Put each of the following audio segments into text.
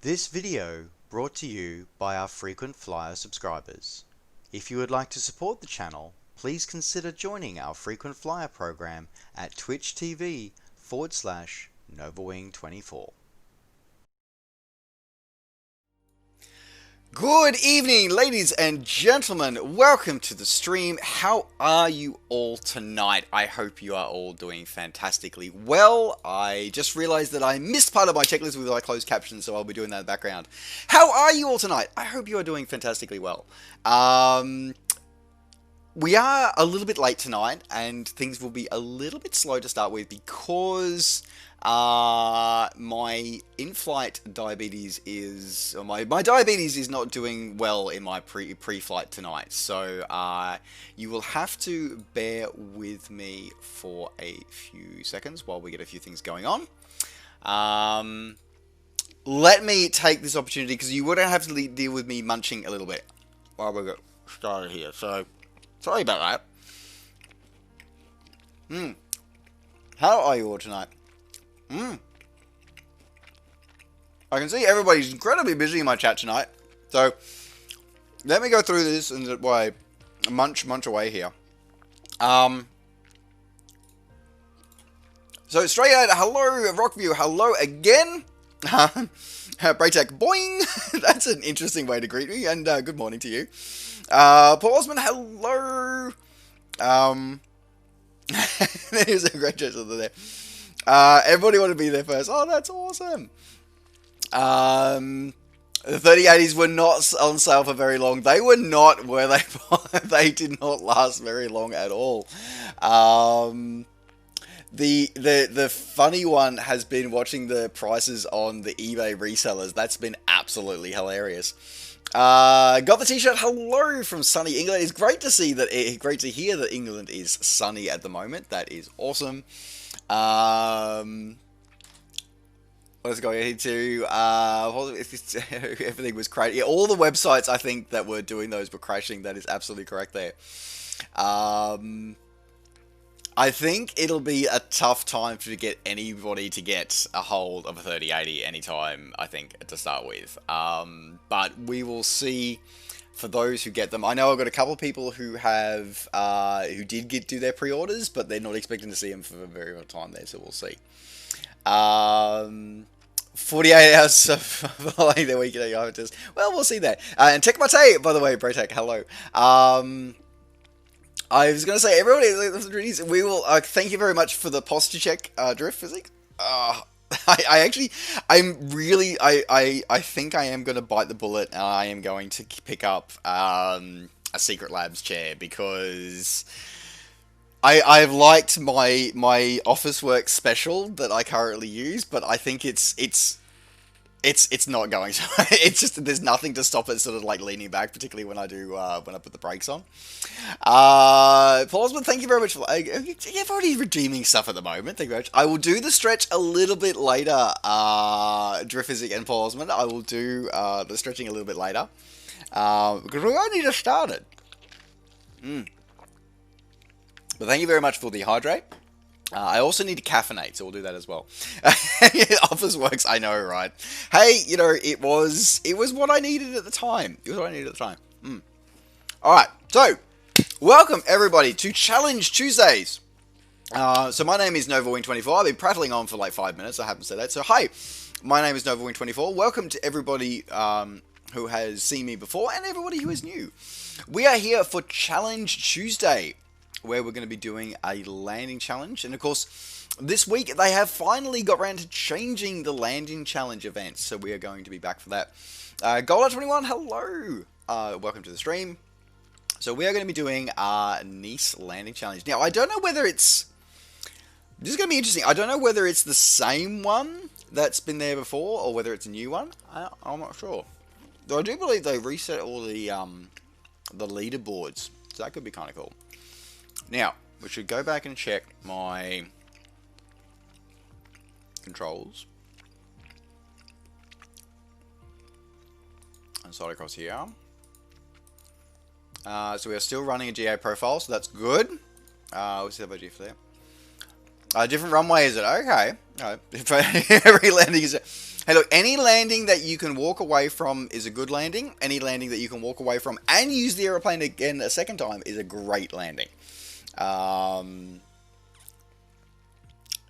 This video brought to you by our frequent flyer subscribers. If you would like to support the channel, please consider joining our frequent flyer program at twitch.tv/NovaWing24. Good evening, ladies and gentlemen. Welcome to the stream. How are you all tonight? I hope you are all doing fantastically well. I just realized that I missed part of my checklist with my closed captions, so I'll be doing that in the background. How are you all tonight? I hope you are doing fantastically well. We are a little bit late tonight, and things will be a little bit slow to start with because my in-flight diabetes is, or my diabetes is not doing well in my pre-flight tonight. So you will have to bear with me for a few seconds while we get a few things going on. Let me take this opportunity because you wouldn't have to deal with me munching a little bit while we get started here. So sorry about that. How are you all tonight? I can see everybody's incredibly busy in my chat tonight. So let me go through this and why munch away here. So straight out, hello Rockview, hello again. Braytech, boing. That's an interesting way to greet me, and good morning to you. Paul Osman, hello. There's a great gesture there. Everybody want to be there first. Oh, that's awesome. The 3080s were not on sale for very long. They were not, were they? They did not last very long at all. The funny one has been watching the prices on the eBay resellers. That's been absolutely hilarious. Got the t-shirt. Hello from sunny England. It's great to see that. Great to hear that England is sunny at the moment. That is awesome. Let's go into everything was crazy. Yeah, all the websites I think that were doing those were crashing. That is absolutely correct there. I think it'll be a tough time to get anybody to get a hold of a 3080 anytime, I think, to start with. But we will see for those who get them. I know I've got a couple of people who have, who did do their pre-orders, but they're not expecting to see them for a very long time there, so we'll see. 48 hours of following their weekend just, well, we'll see that. And Tech Mate, by the way, Braytech, hello. I was going to say, everybody, we will, thank you very much for the posture check, Drift Physics. I think I am going to bite the bullet, and I am going to pick up a Secret Labs chair, because I've liked my Office Work Special that I currently use, but I think it's not going to. It's just that there's nothing to stop it sort of like leaning back, particularly when I do when I put the brakes on. Paul Osmond, thank you very much for you've already redeeming stuff at the moment. Thank you very much. I will do the stretch a little bit later. Driffizik and Paul Osmond, I will do the stretching a little bit later because we only just started. But thank you very much for the hydrate. I also need to caffeinate, so we'll do that as well. Office Works, I know, right? Hey, you know, it was what I needed at the time. It was what I needed at the time. Alright, so, welcome everybody to Challenge Tuesdays. So my name is NovaWing24. I've been prattling on for like 5 minutes, I haven't said that. So hi, my name is NovaWing24. Welcome to everybody who has seen me before, and everybody who is new. We are here for Challenge Tuesday, where we're going to be doing a landing challenge. And of course, this week they have finally got around to changing the landing challenge events, so we are going to be back for that. Golda21, hello! Welcome to the stream. So we are going to be doing our Nice landing challenge. Now, I don't know whether it's... This is going to be interesting. I don't know whether it's the same one that's been there before, or whether it's a new one. I'm not sure. Though I do believe they reset all the leaderboards, so that could be kind of cool. Now, we should go back and check my controls. And slide across here. So we are still running a GA profile, so that's good. What's the budget for that? Different runway, is it? Okay. Every landing is... Hey, look, any landing that you can walk away from is a good landing. Any landing that you can walk away from and use the aeroplane again a second time is a great landing. A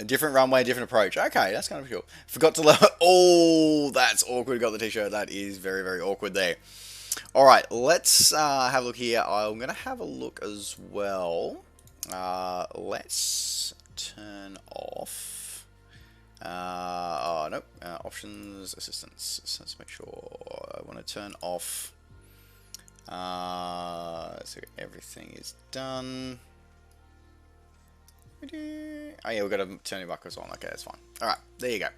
different runway, different approach. Okay, that's kind of cool. Forgot to lower. Oh, that's awkward. Got the t-shirt. That is very, very awkward there. All right, let's have a look here. I'm going to have a look as well. Let's turn off. Oh, nope. Options, assistance. So let's make sure. I want to turn off. So everything is done. Oh yeah, we've got to turn your buckles on. Okay, that's fine. Alright, there you go.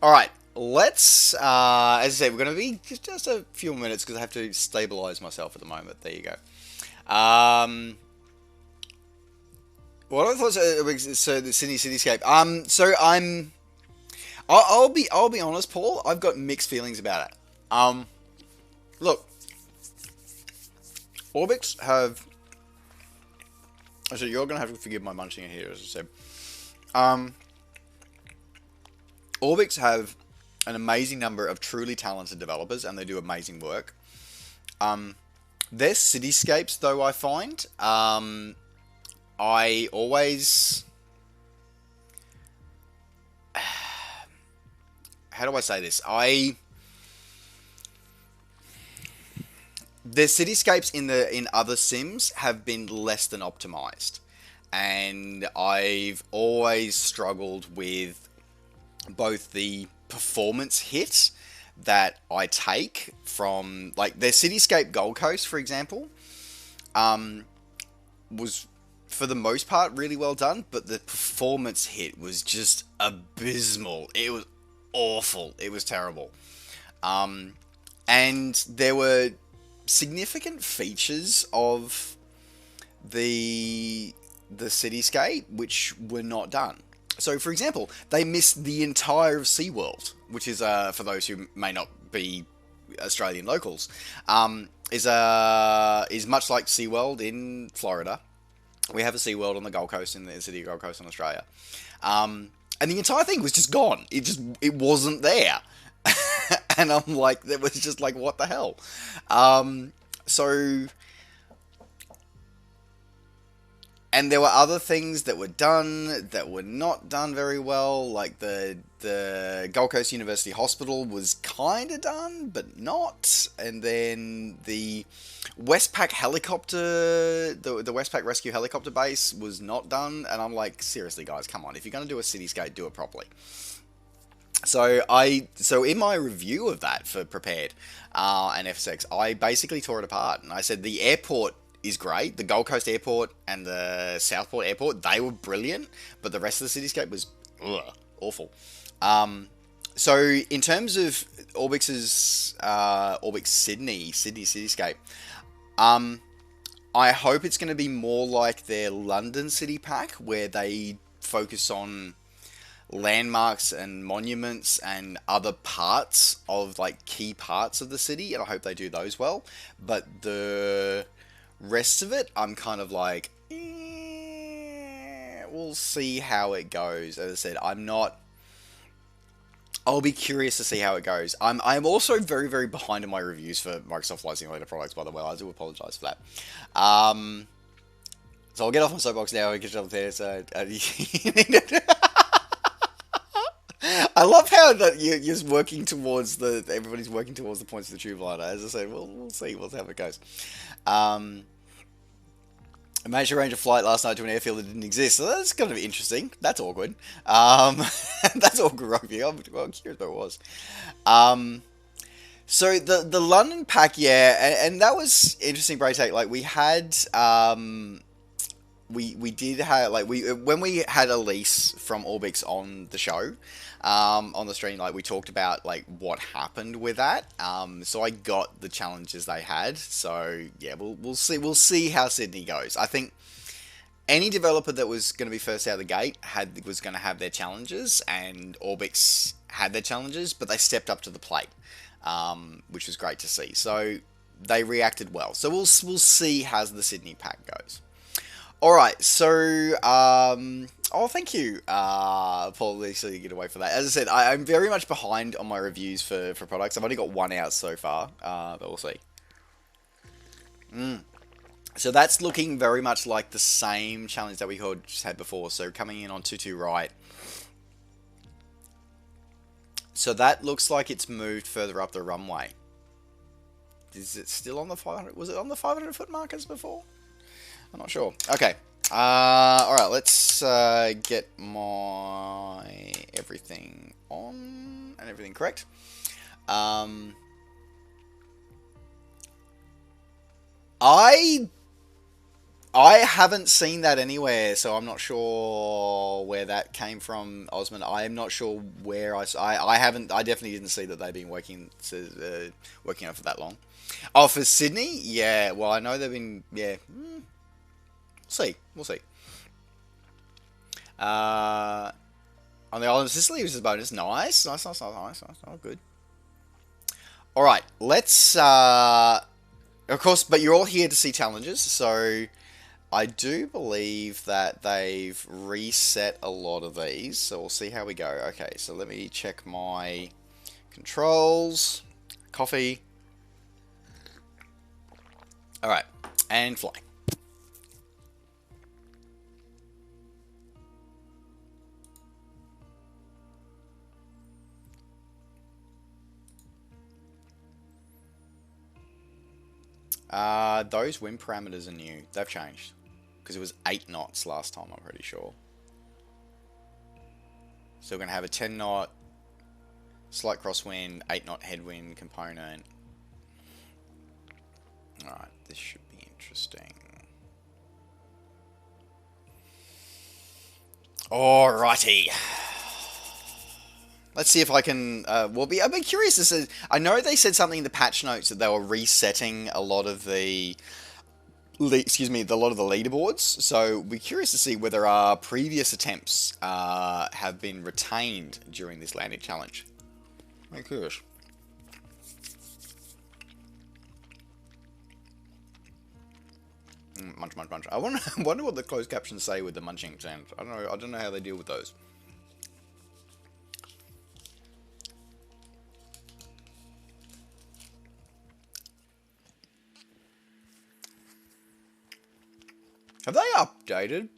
Alright, let's, as I said, we're going to be just a few minutes because I have to stabilize myself at the moment. There you go. What I thought, so the Sydney cityscape. I'll be honest, Paul. I've got mixed feelings about it. Look, Orbix have. So you're gonna have to forgive my munching here, as I said. Orbix have an amazing number of truly talented developers, and they do amazing work. Their cityscapes, though, I find, I always. How do I say this? The cityscapes in other sims have been less than optimized, and I've always struggled with both the performance hit that I take from, like, their cityscape Gold Coast, for example, was for the most part really well done, but the performance hit was just abysmal. It was awful. It was terrible. And there were significant features of the cityscape which were not done. So, for example, they missed the entire of SeaWorld, which is, for those who may not be Australian locals, is much like SeaWorld in Florida. We have a SeaWorld on the Gold Coast, in the city of Gold Coast in Australia. And the entire thing was just gone. It wasn't there. And I'm like, it was just like, what the hell? And there were other things that were done that were not done very well, like the Gold Coast University Hospital was kind of done, but not. And then the Westpac helicopter, the Westpac Rescue Helicopter Base was not done. And I'm like, seriously, guys, come on. If you're going to do a cityscape, do it properly. So in my review of that for Prepared and FSX, I basically tore it apart, and I said the airport is great. The Gold Coast Airport and the Southport Airport, they were brilliant, but the rest of the cityscape was awful. So in terms of Orbix's Orbix Sydney cityscape, I hope it's going to be more like their London City Pack, where they focus on landmarks and monuments and other parts of, like, key parts of the city, and I hope they do those well. But the rest of it, I'm kind of like, we'll see how it goes. As I said, I'll be curious to see how it goes. I'm also very, very behind in my reviews for Microsoft Flight Simulator products, by the way. I do apologize for that. So I'll get off my soapbox now and get up there. So I love how that you're working towards everybody's working towards the points of the tube liner. As I said, we'll see. We'll see how it goes. I managed to arrange a flight last night to an airfield that didn't exist. So that's kind of interesting. That's awkward. That's awkward rugby. I'm curious what it was. So the London pack, yeah, and that was interesting, Braytake. Like, we had we did have, like, when we had Elise from Orbix on the show, on the stream, like, we talked about, like, what happened with that. So I got the challenges they had. So yeah, we'll see how Sydney goes. I think any developer that was going to be first out of the gate was going to have their challenges, and Orbix had their challenges, but they stepped up to the plate, which was great to see. So they reacted well. So we'll see how the Sydney pack goes. All right, so oh, thank you, Paul. So you get away for that. As I said, I'm very much behind on my reviews for products. I've only got one out so far, but we'll see. So that's looking very much like the same challenge that we just had before. So coming in on 2-2 right. So that looks like it's moved further up the runway. Is it still on the 500? Was it on the 500 foot markers before? I'm not sure. Okay. Alright, let's get my everything on and everything correct. I haven't seen that anywhere, so I'm not sure where that came from, Osman. I am not sure where I haven't. I definitely didn't see that they've been working on it for that long. Oh, for Sydney, yeah. Well, I know they've been. Yeah, see, we'll see. On the island of Sicily, which is a bonus. Nice. Oh, good. All right, let's. Of course, but you're all here to see challenges, so I do believe that they've reset a lot of these, so we'll see how we go. Okay, so let me check my controls. Coffee. Alright, and flying. Those wind parameters are new. They've changed. Because it was 8 knots last time, I'm pretty sure. So we're going to have a 10 knot, slight crosswind, 8 knot headwind component. Alright, this should be interesting. Alrighty. Let's see if I can. I've been curious to see. I know they said something in the patch notes that they were resetting a lot of the leaderboards. So we're curious to see whether our previous attempts have been retained during this landing challenge. I'm curious. Munch. I wonder what the closed captions say with the munching sound. I don't know how they deal with those. Have they updated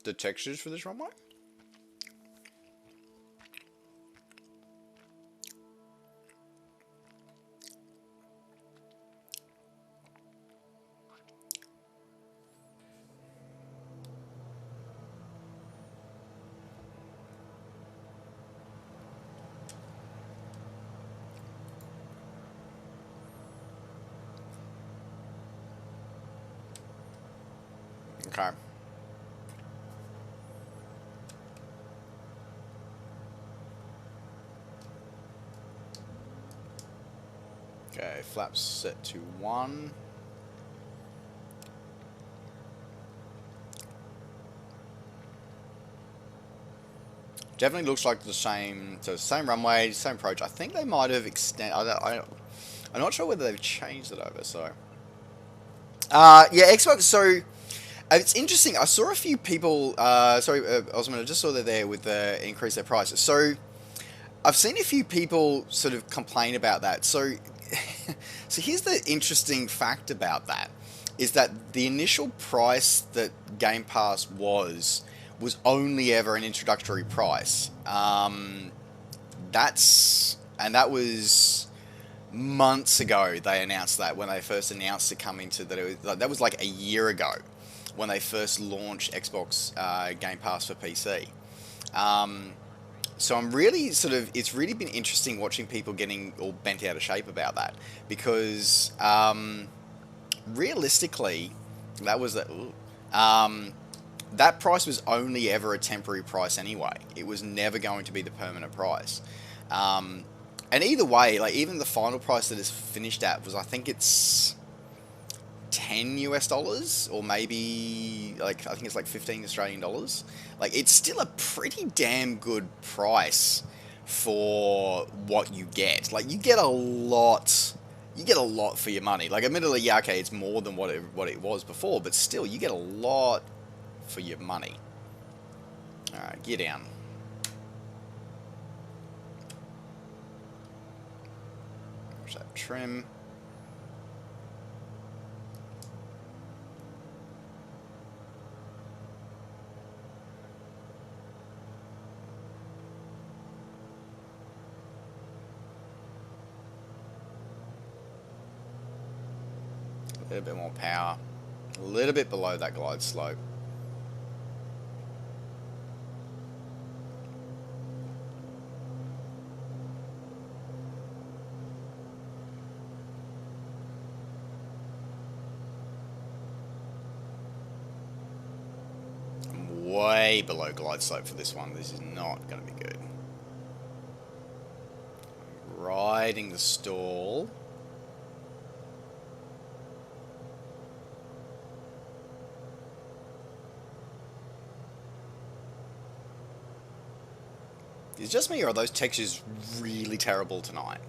the textures for this runway? Okay. Okay, flaps set to 1. Definitely looks like the same, so same runway, same approach. I think they might have extended. I'm not sure whether they've changed it over. So, yeah, Xbox. So it's interesting. I saw a few people. Osman, I just saw that there with the increase their prices. So I've seen a few people sort of complain about that. So, so here's the interesting fact about that, is that the initial price that Game Pass was only ever an introductory price. That was months ago. They announced that when they first announced it coming to that was like a year ago when they first launched Xbox Game Pass for PC. So I'm really it's really been interesting watching people getting all bent out of shape about that, because realistically, that was that price was only ever a temporary price anyway. It was never going to be the permanent price. And either way, like even the final price that it's finished at was, I think it's $10 or maybe I think it's like 15 Australian dollars. Like, it's still a pretty damn good price for what you get. Like, you get a lot for your money. Like, admittedly, yeah, okay, it's more than what it was before, but still, you get a lot for your money. Alright, gear down. Where's that trim? A little bit more power. A little bit below that glide slope. I'm way below glide slope for this one. This is not going to be good. Riding the stall. Is it just me, or are those textures really terrible tonight?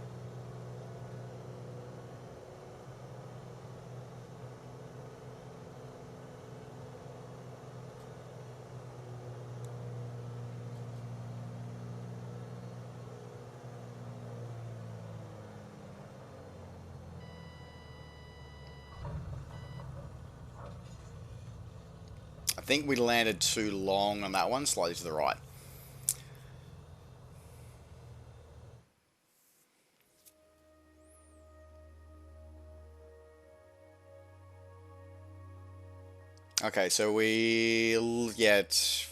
I think we landed too long on that one, slightly to the right. Okay, so we get...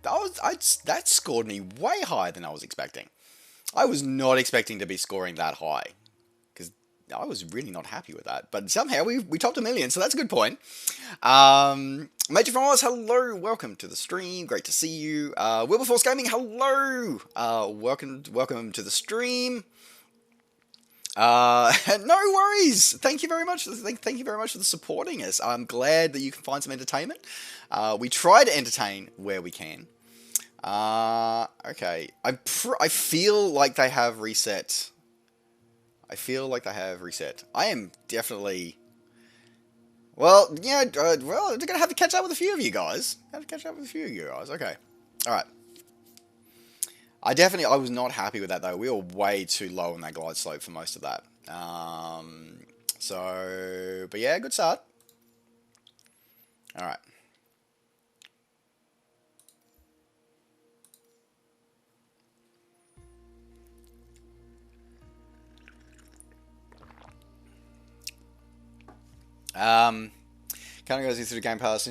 that scored me way higher than I was expecting. I was not expecting to be scoring that high, because I was really not happy with that. But somehow we topped 1,000,000, so that's a good point. Major Frost, hello, welcome to the stream. Great to see you. Wilberforce Gaming, hello. Welcome to the stream. No worries. Thank you very much. Thank you very much for supporting us. I'm glad that you can find some entertainment. We try to entertain where we can. Okay. I feel like they have reset. I am definitely... Well, yeah, well, I'm gonna have to catch up with a few of you guys. Okay. Alright. I was not happy with that, though. We were way too low on that glide slope for most of that. But yeah, good start. Alright. Kind of goes through the Game Pass.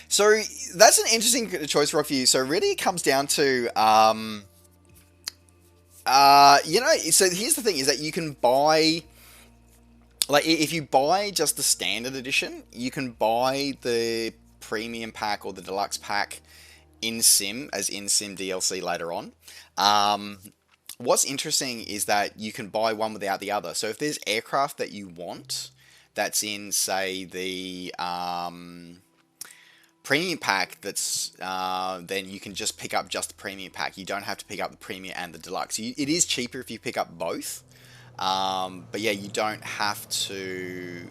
So that's an interesting choice, Rock, for you. So really, it comes down to, so here's the thing: is that you can buy, like, if you buy just the standard edition, you can buy the premium pack or the deluxe pack in-sim as in-sim DLC later on. What's interesting is that you can buy one without the other. So if there's aircraft that you want that's in, say, the premium pack, that's then you can just pick up just the premium pack. You don't have to pick up the premium and the deluxe. It is cheaper if you pick up both, but yeah, you don't have to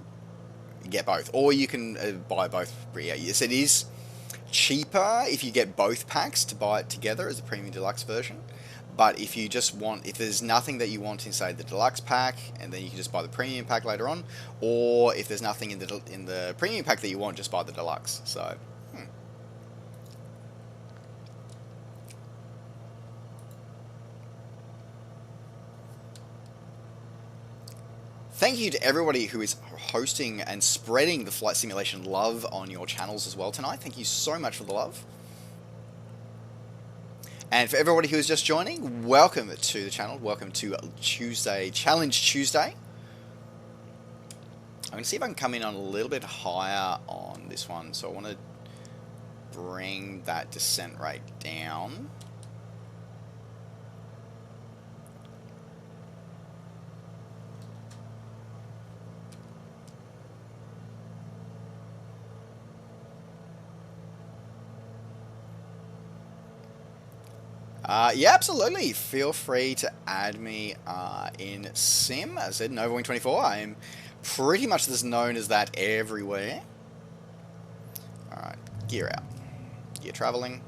get both, or you can buy both. Yeah, yes, it is cheaper if you get both packs to buy it together as a premium deluxe version. But if you just want, if there's nothing that you want inside the deluxe pack, and then you can just buy the premium pack later on, or if there's nothing in the premium pack that you want, just buy the deluxe. So, Thank you to everybody who is hosting and spreading the flight simulation love on your channels as well tonight. Thank you so much for the love. And for everybody who is just joining, welcome to the channel. Welcome to Tuesday, Challenge Tuesday. I'm going to see if I can come in on a little bit higher on this one. So I want to bring that descent rate down. Yeah, absolutely. Feel free to add me in Sim. As I said, NovaWing24. I am pretty much known as that everywhere. Alright, gear out. You're traveling.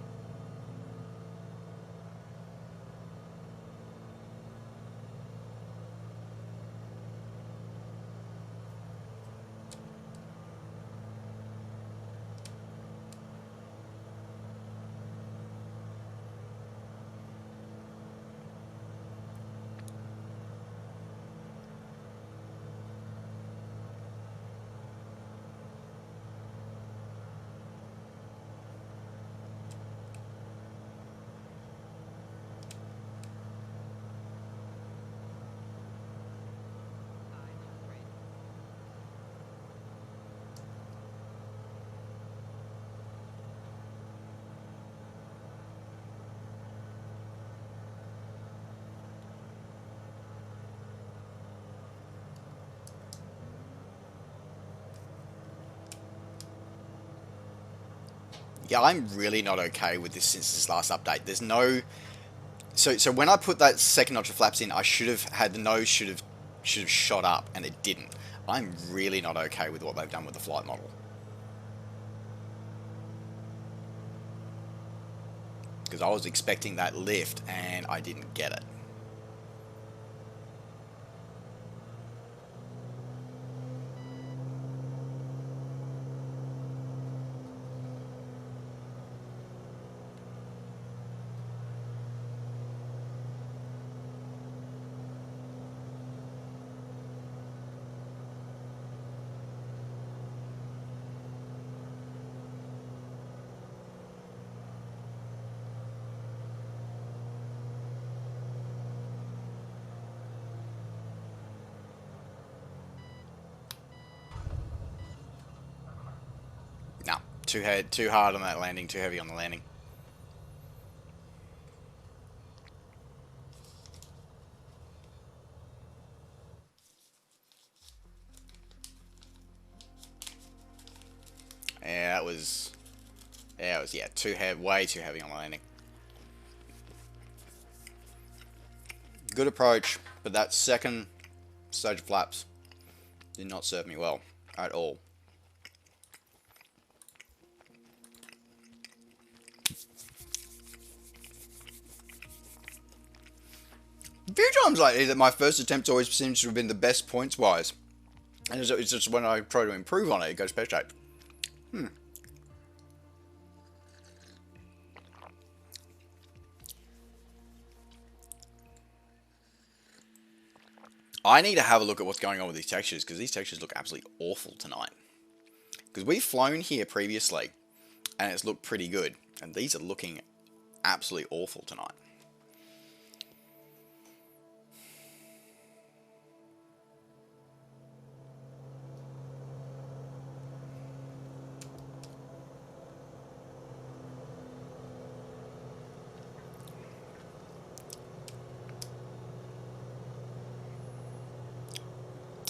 Yeah, I'm really not okay with this since this last update. There's no... So when I put that second notch of flaps in, I should have had the nose should have shot up, and it didn't. I'm really not okay with what they've done with the flight model. Because I was expecting that lift, and I didn't get it. No, too hard on that landing, too heavy on the landing. Yeah, it was too heavy, way too heavy on the landing. Good approach, but that second stage of flaps did not serve me well at all. A few times lately that my first attempt always seems to have been the best points wise, and it's just when I try to improve on it, it goes pear-shaped. I need to have a look at what's going on with these textures, because these textures look absolutely awful tonight. Because we've flown here previously, and it's looked pretty good, and these are looking absolutely awful tonight.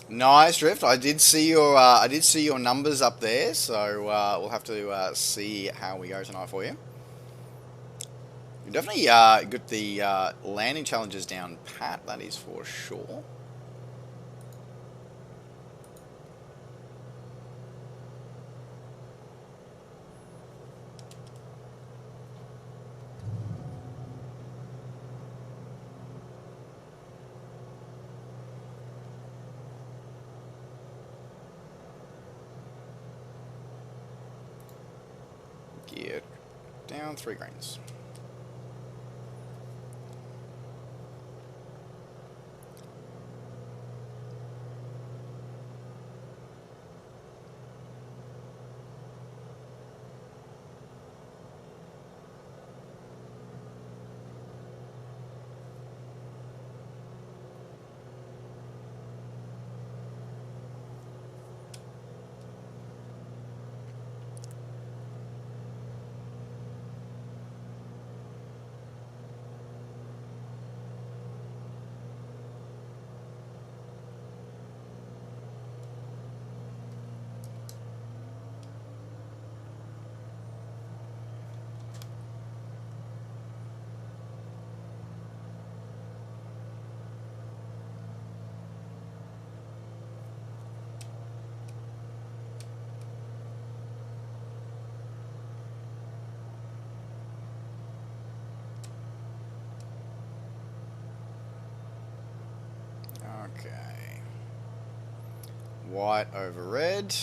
Nice drift. I did see your numbers up there, so we'll have to see how we go tonight for you. You've definitely got the landing challenges down pat, that is for sure. Gear down 3 greens. white over red.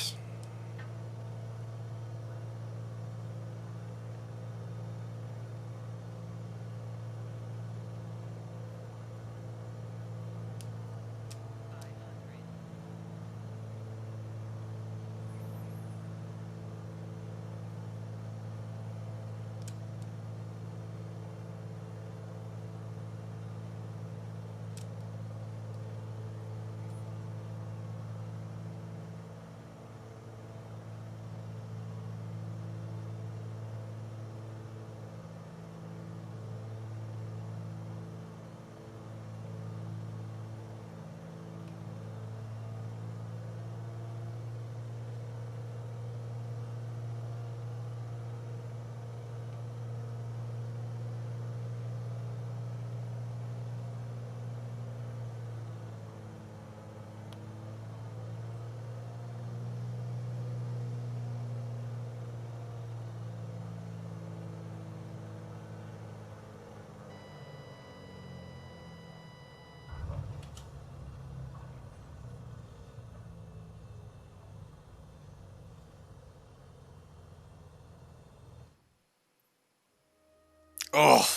Oh,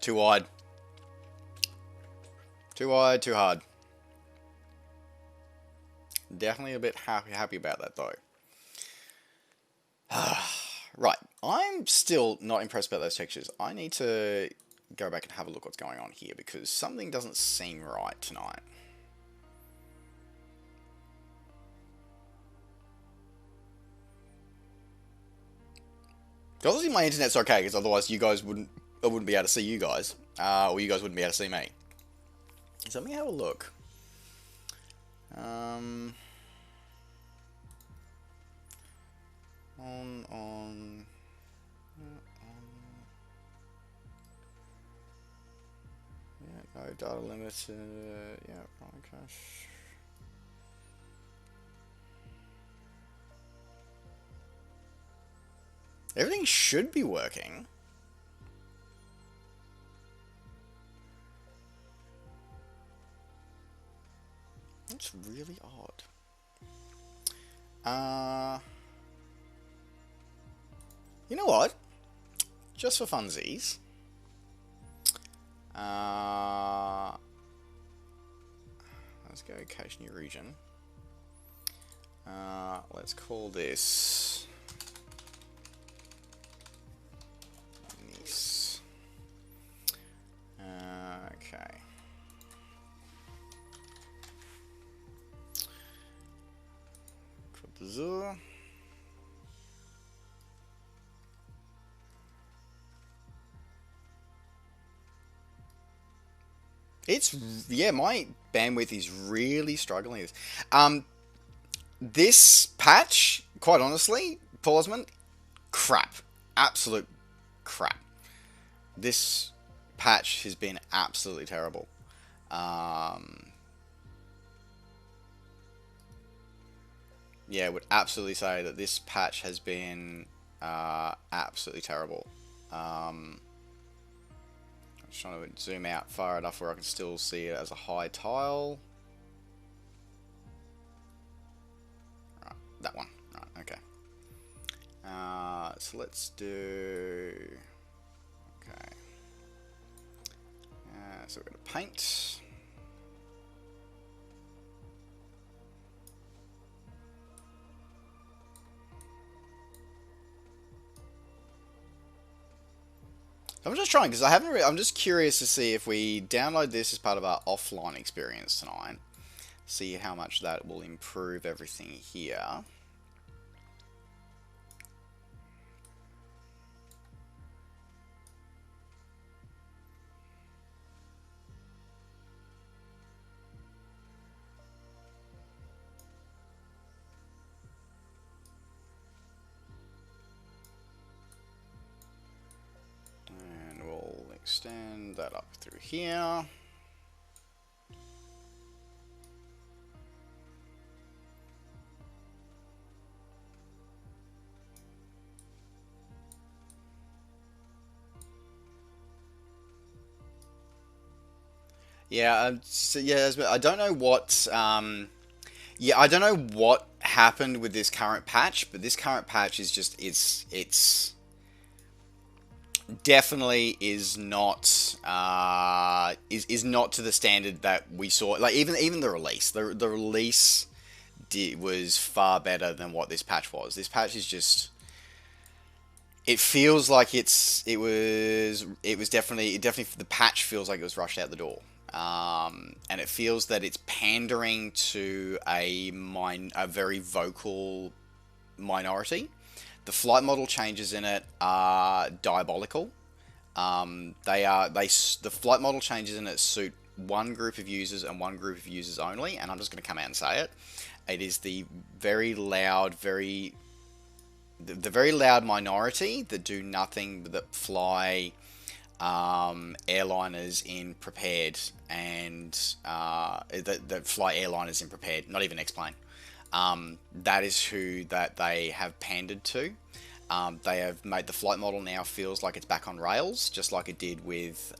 too wide. Too wide, too hard. Definitely a bit happy about that though. Right, I'm still not impressed about those textures. I need to go back and have a look what's going on here because something doesn't seem right tonight. Obviously my internet's okay because otherwise I wouldn't be able to see you guys, or you guys wouldn't be able to see me. So let me have a look. On. Yeah, no data limited. Yeah, probably cache. Everything should be working. That's really odd. You know what? Just for funsies. Let's go cache new region. Let's call this Nice. Okay. Côte d'Azur. Yeah, my bandwidth is really struggling. This patch, quite honestly, Paul Osmond, crap. Absolute crap. This patch has been absolutely terrible. Yeah, would absolutely say that this patch has been absolutely terrible. I'm just trying to zoom out far enough where I can still see it as a high tile. Right, that one. Right, okay. So let's do... Okay. So we're going to paint. I'm just trying because I haven't. I'm just curious to see if we download this as part of our offline experience tonight. See how much that will improve everything here. And we'll extend that up through here. Yeah, I don't know what. Yeah, I don't know what happened with this current patch, but this current patch is just it's definitely is not to the standard that we saw. Like even the release was far better than what this patch was. This patch is just, it feels like it was definitely the patch feels like it was rushed out the door. And it feels that it's pandering to a very vocal minority. The flight model changes in it are diabolical. The flight model changes in it suit one group of users and one group of users only, and I'm just going to come out and say it. It is the very loud, the very loud minority that do nothing that fly airliners in prepared and that fly airliners in prepared, not even X-plane. That is who that they have pandered to. They have made the flight model now feels like it's back on rails, just like it did with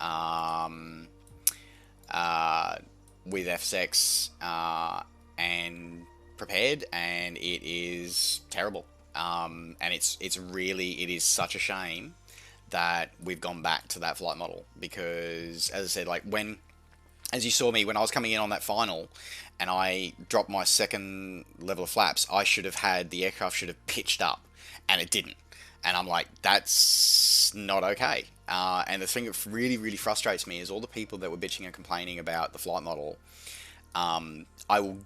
FSX and prepared, and it is terrible. And it is such a shame that we've gone back to that flight model, because, as I said, like as you saw me when I was coming in on that final and I dropped my second level of flaps, the aircraft should have pitched up, and it didn't. And I'm like, that's not okay. And the thing that really, really frustrates me is all the people that were bitching and complaining about the flight model. I will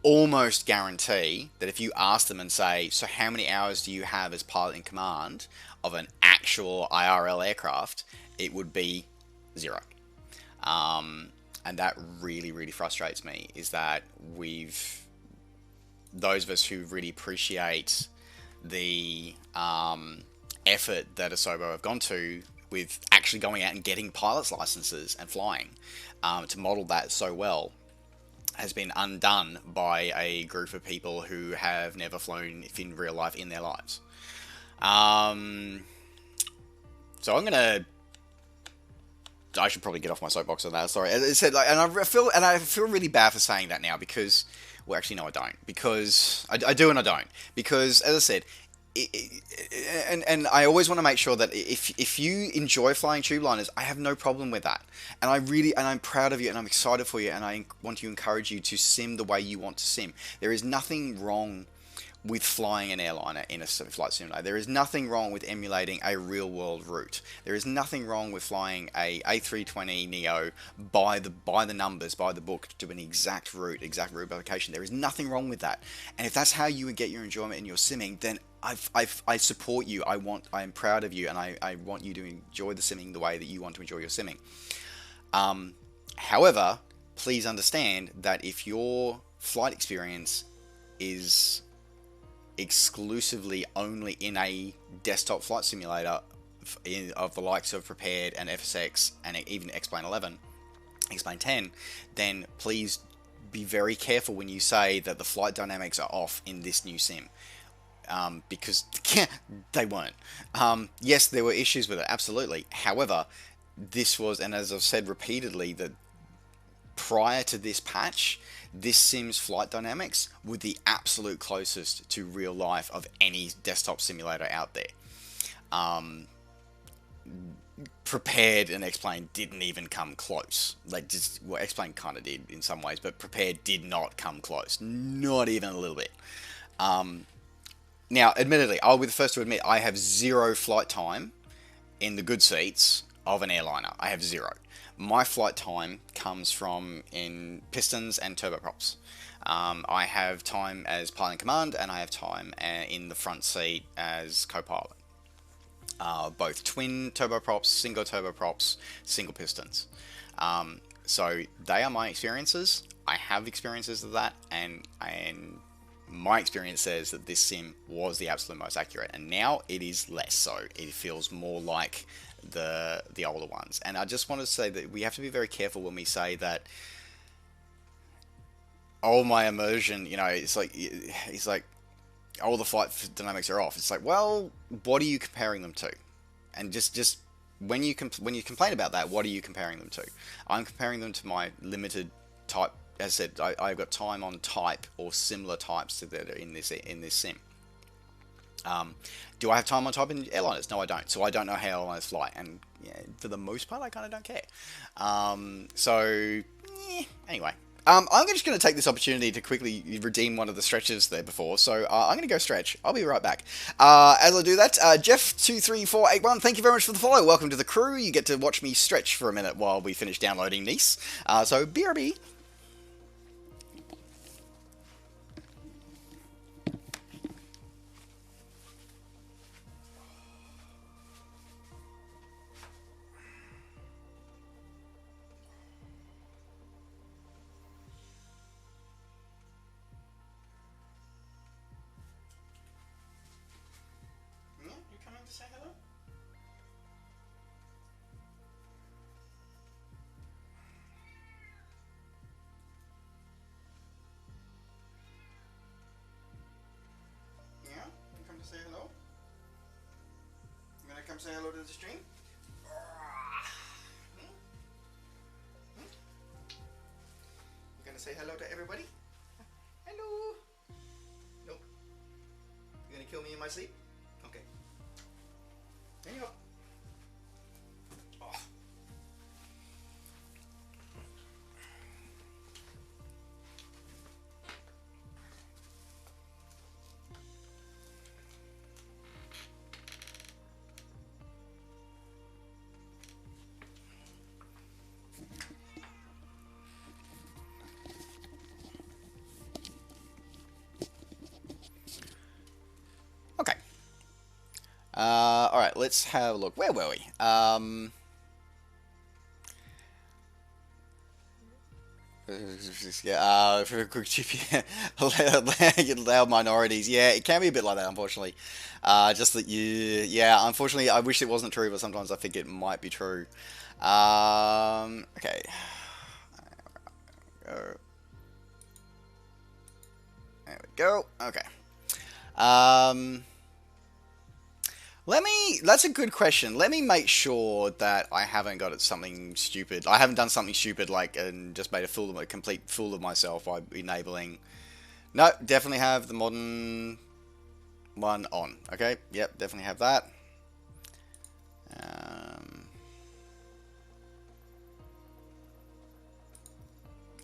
almost guarantee that if you ask them and say, so how many hours do you have as pilot in command of an actual IRL aircraft, it would be 0. And that really, really frustrates me, is that those of us who really appreciate the effort that Asobo have gone to with actually going out and getting pilot's licenses and flying to model that so well, has been undone by a group of people who have never flown in real life in their lives. So I should probably get off my soapbox on that. Sorry. It said, like, and I feel really bad for saying that now, because, well, actually, no, I don't, because I do and I don't, because, as I said, and I always want to make sure that if you enjoy flying tube liners, I have no problem with that, and I'm proud of you, and I'm excited for you, and I want to encourage you to sim the way you want to sim. There is nothing wrong with flying an airliner in a flight simulator. There is nothing wrong with emulating a real world route. There is nothing wrong with flying a A320neo by the numbers, by the book, to an exact route application. There is nothing wrong with that. And if that's how you would get your enjoyment in your simming, then I support you. I am proud of you, and I want you to enjoy the simming the way that you want to enjoy your simming. However, please understand that if your flight experience is exclusively only in a desktop flight simulator of the likes of Prepared and FSX and even X-Plane 11, X-Plane 10, then please be very careful when you say that the flight dynamics are off in this new sim. Because they weren't. Yes, there were issues with it, absolutely. However, this was, and as I've said repeatedly, that prior to this patch, this sim's flight dynamics were the absolute closest to real life of any desktop simulator out there. Prepared and X-Plane didn't even come close. Well, X-Plane kind of did in some ways, but Prepared did not come close. Not even a little bit. Now, admittedly, I'll be the first to admit I have 0 flight time in the good seats of an airliner. I have 0. My flight time comes from in pistons and turboprops. I have time as pilot in command, and I have time in the front seat as co-pilot. Both twin turboprops, single turboprops, single pistons. So they are my experiences. I have experiences of that, and my experience says that this sim was the absolute most accurate, and now it is less so. It feels more like the older ones. And I just want to say that we have to be very careful when we say that, oh, my immersion, it's like oh, the flight dynamics are off. It's like, well, what are you comparing them to? And just when you complain about that, what are you comparing them to? I'm comparing them to my limited type. As I said, I've got time on type or similar types that are in this sim. Do I have time on type in airliners? No, I don't. So I don't know how airliners fly, and for the most part, I kind of don't care. Anyway. I'm just going to take this opportunity to quickly redeem one of the stretches there before, so I'm going to go stretch. I'll be right back. As I do that, Jeff23481, thank you very much for the follow. Welcome to the crew. You get to watch me stretch for a minute while we finish downloading Nice. So, BRB. You coming to say hello? Yeah? You come to say hello? You gonna come say hello to the stream? You gonna say hello to everybody? Hello? Nope. You gonna kill me in my sleep? Okay. There you go. Oh. Okay. Alright, let's have a look. Where were we? For a quick GP, allow minorities. Yeah, it can be a bit like that, unfortunately. Just that unfortunately, I wish it wasn't true, but sometimes I think it might be true. Okay. There we go. Okay. That's a good question. Let me make sure that I haven't got something stupid. I haven't done something stupid and just made a complete fool of myself by enabling. No, definitely have the modern one on. Okay, yep, definitely have that.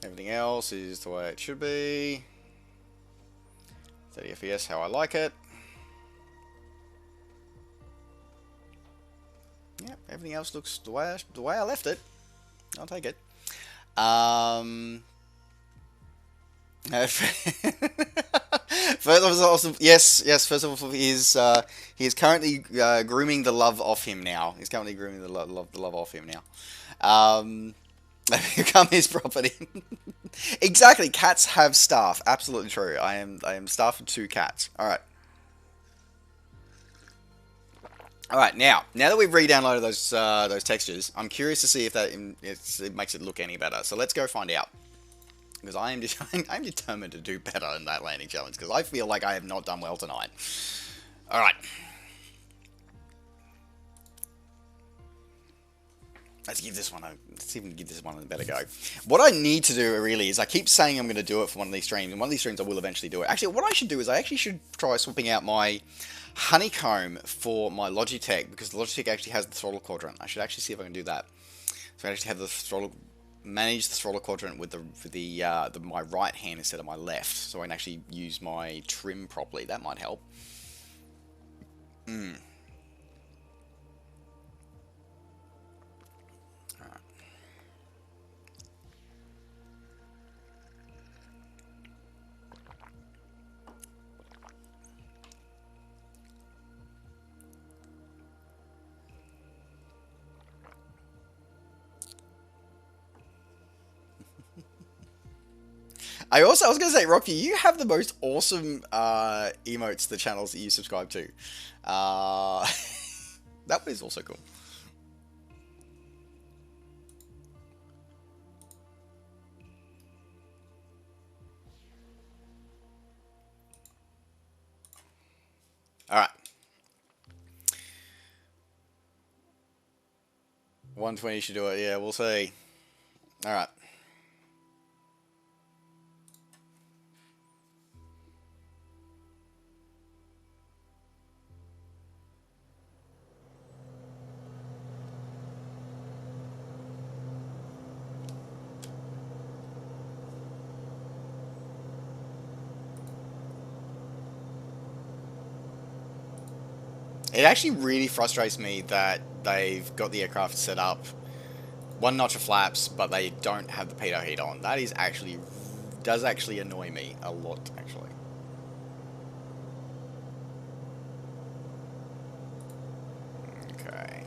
Everything else is the way it should be. 30 FPS, how I like it. Yep, everything else looks the way I left it. I'll take it. First of all, also, yes. First of all, he is currently grooming the love off him now. He's currently grooming the love off him now. Become his property. Exactly. Cats have staff. Absolutely true. I am staff of 2 cats. All right. All right. Now that we've re-downloaded those textures, I'm curious to see if it makes it look any better. So let's go find out. Because I'm determined to do better in that landing challenge. Because I feel like I have not done well tonight. All right. Let's even give this one a better go. What I need to do really is I keep saying I'm going to do it for one of these streams, and one of these streams I will eventually do it. Actually, what I should do is I actually should try swapping out my honeycomb for my Logitech, because the Logitech actually has the throttle quadrant. I should actually see if I can do that. So I actually have manage the throttle quadrant with my right hand instead of my left, so I can actually use my trim properly. That might help. I was going to say, Rocky, you have the most awesome emotes, the channels that you subscribe to. That one is also cool. All right. 120 should do it. Yeah, we'll see. All right. It actually really frustrates me that they've got the aircraft set up one notch of flaps, but they don't have the pitot heat on. That is actually does actually annoy me a lot, actually. Okay.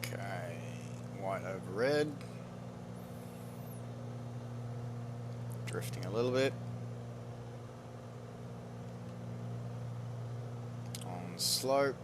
Okay. White over red. Drifting a little bit. On slope.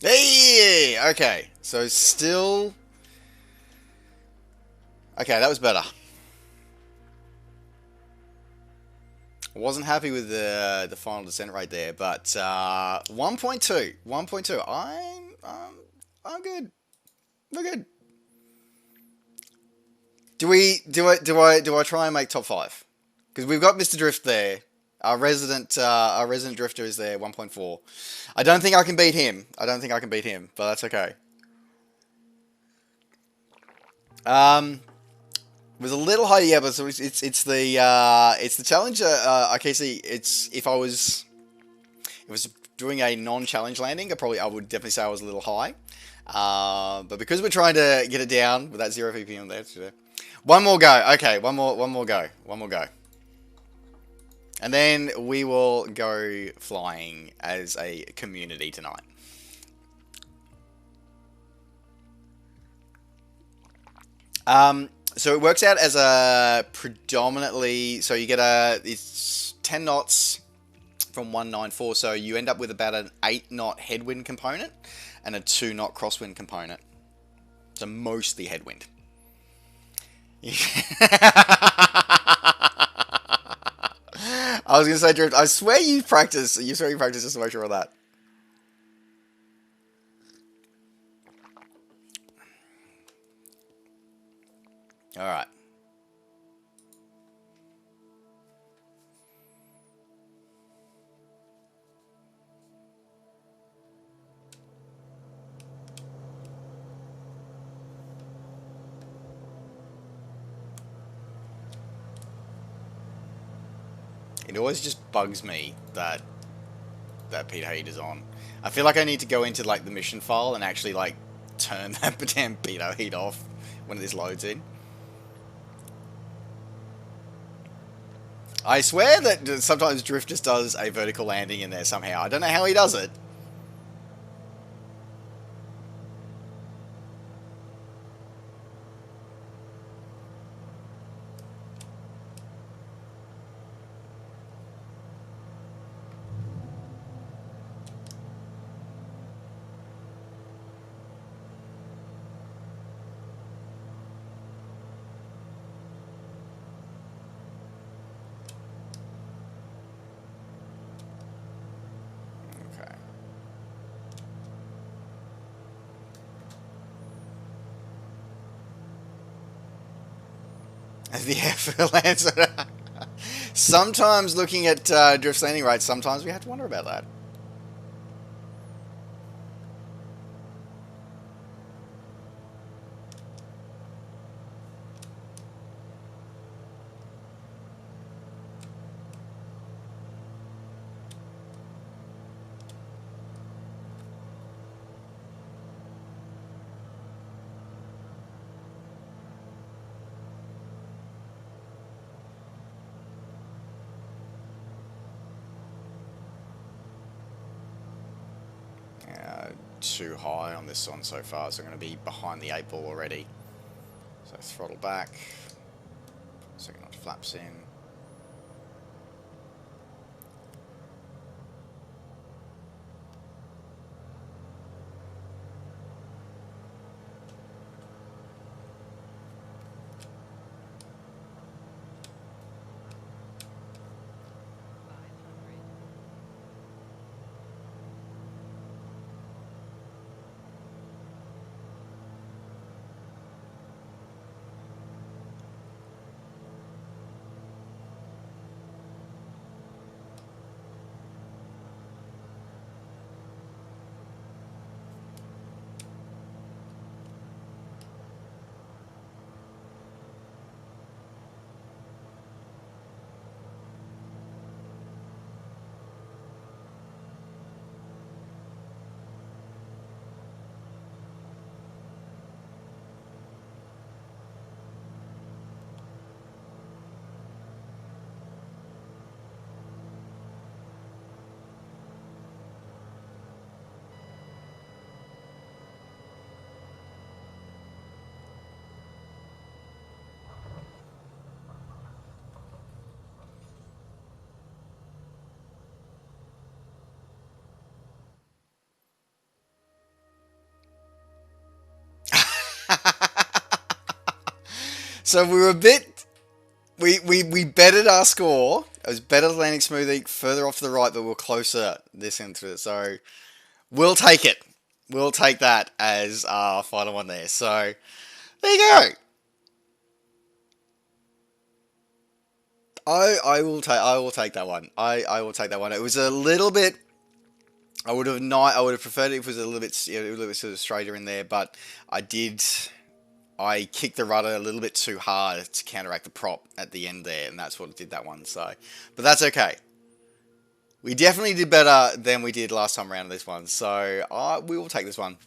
Hey! Okay, so still... Okay, that was better. I wasn't happy with the final descent right there, but 1.2, 1.2. I'm good. We're good. Do I try and make top 5? Because we've got Mr. Drift there. Our resident drifter is there, 1.4. I don't think I can beat him. But that's okay. It was a little high, yeah, but so it's the challenge. Okay, see, it's if I was doing a non-challenge landing, I would definitely say I was a little high. But because we're trying to get it down with that 0 ppm there, one more go. Okay, one more go. And then we will go flying as a community tonight. So it works out as a predominantly, so you get it's 10 knots from 194, so you end up with about an 8 knot headwind component and a 2 knot crosswind component. So mostly headwind. I was going to say drift. I swear you practice just to make sure of that. Alright. It always just bugs me that pitot heat is on. I feel like I need to go into like the mission file and actually like turn that damn pitot heat off when this loads in. I swear that sometimes Drift just does a vertical landing in there somehow. I don't know how he does it. The airfield lands. Sometimes looking at Drift's landing rates, sometimes we have to wonder about that. Too high on this one so far, so I'm going to be behind the 8 ball already. So throttle back, second notch flaps in. So we were a bit... We bettered our score. It was better landing smoothly, further off to the right, but we're closer this into it. So we'll take it. We'll take that as our final one there. So there you go. I will take that one. I will take that one. It was a little bit... I would have preferred it if it was a little bit sort of straighter in there, but I kicked the rudder a little bit too hard to counteract the prop at the end there, and that's what did that one. So, but that's okay. We definitely did better than we did last time around in this one. So we will take this one.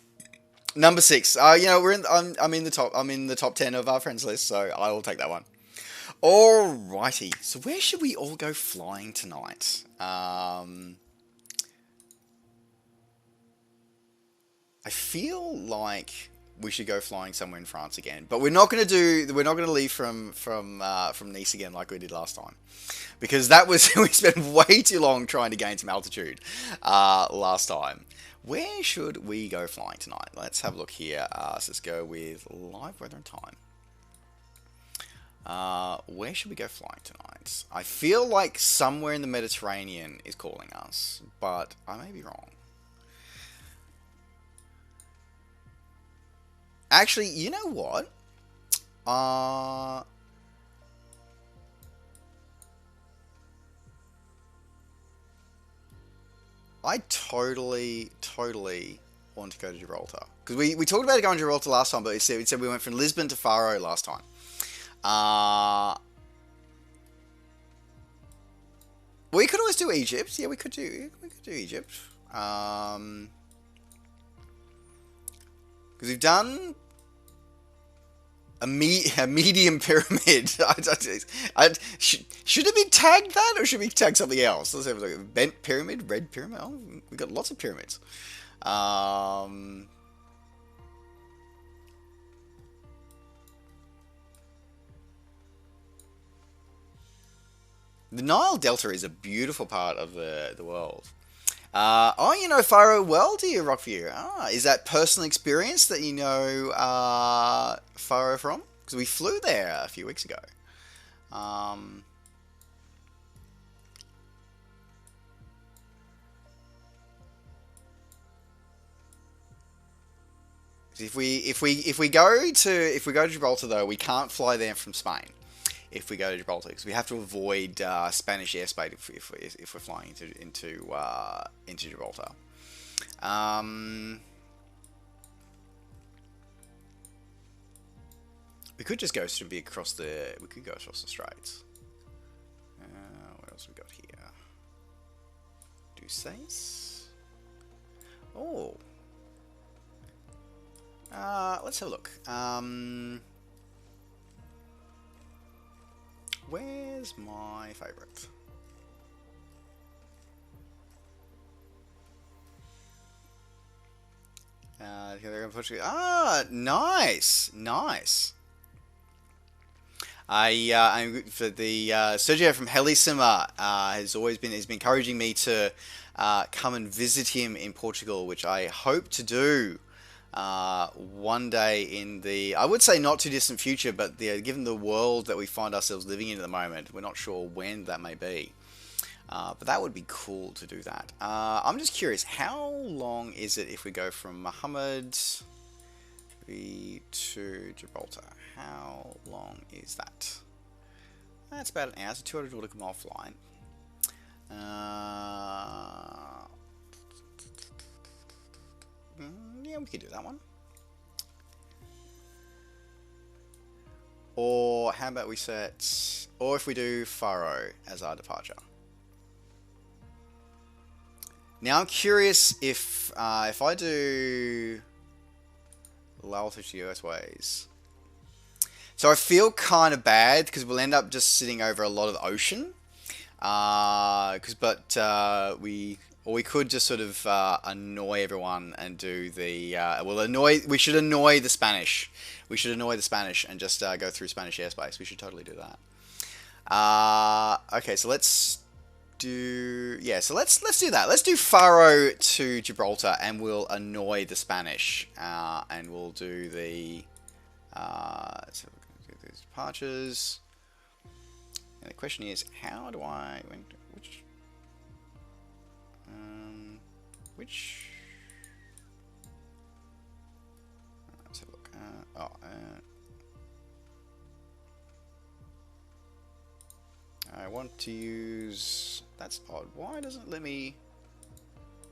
Number 6. I'm in the top 10 of our friends list, so I will take that one. Alrighty. So where should we all go flying tonight? I feel like we should go flying somewhere in France again, but we're not going to leave from Nice again like we did last time, because that was we spent way too long trying to gain some altitude last time. Where should we go flying tonight? Let's have a look here. So let's go with live weather and time. Where should we go flying tonight? I feel like somewhere in the Mediterranean is calling us, but I may be wrong. Actually, you know what? Uh, I totally want to go to Gibraltar. Because we talked about going to Gibraltar last time, but it said we went from Lisbon to Faro last time. Uh, we could always do Egypt. Yeah, we could do Egypt. Because we've done a medium pyramid. Should it be tagged that, or should we tag something else? Let's have a look. Bent pyramid, red pyramid. Oh, we've got lots of pyramids. The Nile Delta is a beautiful part of the world. Oh, you know Faro well, do you, Rockview? Ah, is that personal experience that you know Faro from? Because we flew there a few weeks ago. Um, if we go to Gibraltar though, we can't fly there from Spain. If we go to Gibraltar, because we have to avoid Spanish airspace if we're flying into Gibraltar. We could just go be across the. We could go across the straits. What else we got here? Deuces. Oh. Let's have a look. Where's my favourite? Nice, nice. I'm for the Sergio from Helissima has been encouraging me to come and visit him in Portugal, which I hope to do one day in the, I would say not too distant future, but given the world that we find ourselves living in at the moment, we're not sure when that may be. But that would be cool to do that. I'm just curious, how long is it if we go from Muhammad to Gibraltar? How long is that? That's about an hour, so 200 nautical mile flight. Yeah, we could do that one. Or how about we set, or if we do Faro as our departure. Now I'm curious if I do Laltich US ways. So I feel kind of bad because we'll end up just sitting over a lot of ocean. We could just sort of annoy everyone and do the we should annoy the Spanish. We should annoy the Spanish and just go through Spanish airspace. We should totally do that. Okay, so let's do let's do that. Let's do Faro to Gibraltar and we'll annoy the Spanish. And we'll do the so we're going to do these departures. And the question is, how do I which let's have a look. I want to use, that's odd. Why doesn't it let me?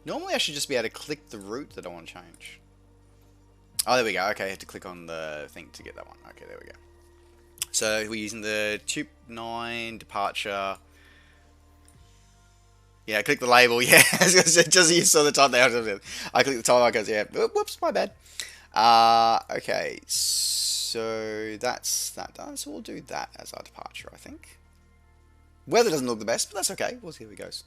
Normally I should just be able to click the route that I want to change. Oh, there we go. Okay, I had to click on the thing to get that one. Okay, there we go. So we're using the Tube 9 departure. Yeah, click the label. Yeah, just so you saw the time there. I click the time icons. Yeah, whoops, my bad. Okay, so that's that done. So we'll do that as our departure, I think. Weather doesn't look the best, but that's okay. We'll see how it goes.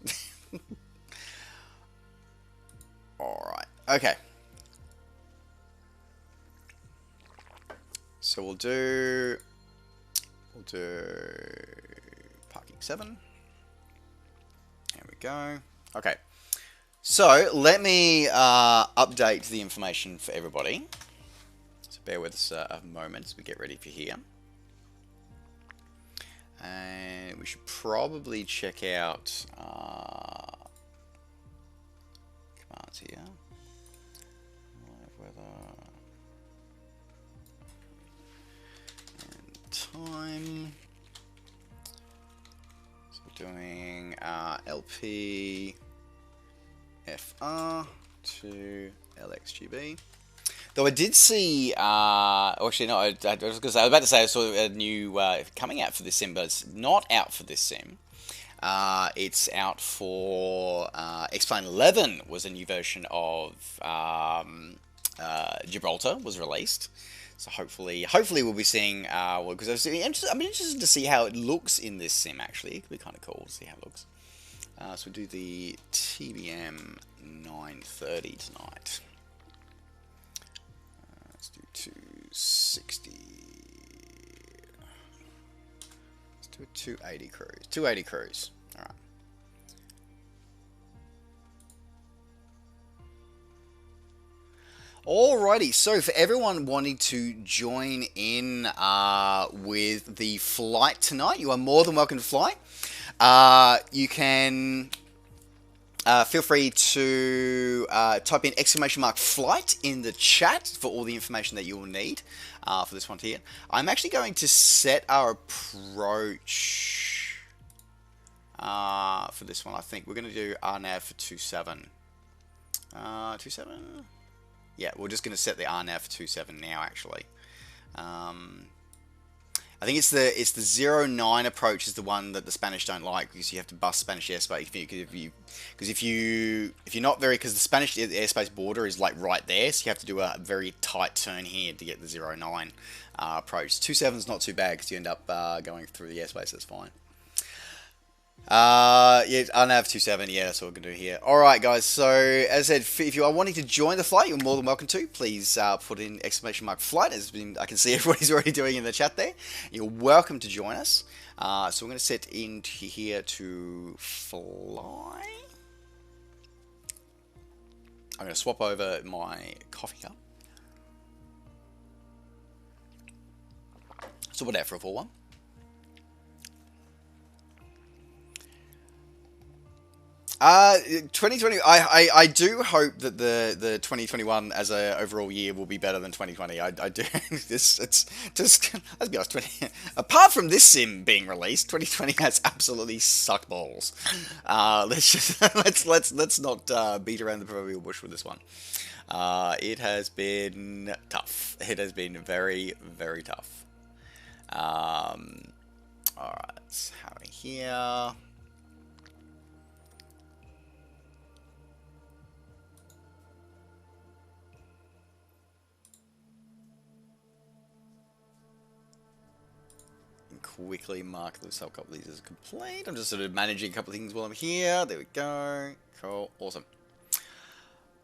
All right. Okay. So we'll do parking 7. There we go. Okay. So let me update the information for everybody. So bear with us a moment as we get ready for here. And we should probably check out commands here. Live weather. sim. So we're doing LP FR to LXGB. Though I did see, actually no, I was about to say I saw a new coming out for this sim, but it's not out for this sim. It's out for X-Plane 11 was a new version of Gibraltar was released. So hopefully we'll be seeing. Because I'm interested to see how it looks in this sim. Actually, it could be kind of cool to see how it looks. So we'll do the TBM 930 tonight. Let's do 260. Let's do a 280 cruise. 280 cruise. All right. Alrighty, so for everyone wanting to join in with the flight tonight, you are more than welcome to fly. You can feel free to type in !flight in the chat for all the information that you will need for this one here. I'm actually going to set our approach for this one. I think we're going to do RNAV for 27. 27? Yeah, we're just going to set the RNAV for 27 now, actually. I think it's the 09 approach is the one that the Spanish don't like because you have to bust Spanish airspace. Because if you're not very, because the Spanish airspace border is like right there, so you have to do a very tight turn here to get the 09 approach. 27 is not too bad because you end up going through the airspace. That's fine. Yeah, RNAV 27, yeah, that's what we're going to do here. Alright, guys, so, as I said, if you are wanting to join the flight, you're more than welcome to. Please put in !flight, as I can see everybody's already doing in the chat there. You're welcome to join us. So we're going to set into here to fly. I'm going to swap over my coffee cup. So we're there for a full one. Uh, 2020. I do hope that the 2021 as a overall year will be better than 2020. I do. It's just let's be honest. Apart from this sim being released, 2020 has absolutely sucked balls. Let's not beat around the proverbial bush with this one. It has been tough. It has been very tough. All right, let's have it here. Quickly mark a couple of these as complete. I'm just sort of managing a couple of things while I'm here. There we go. Cool. Awesome.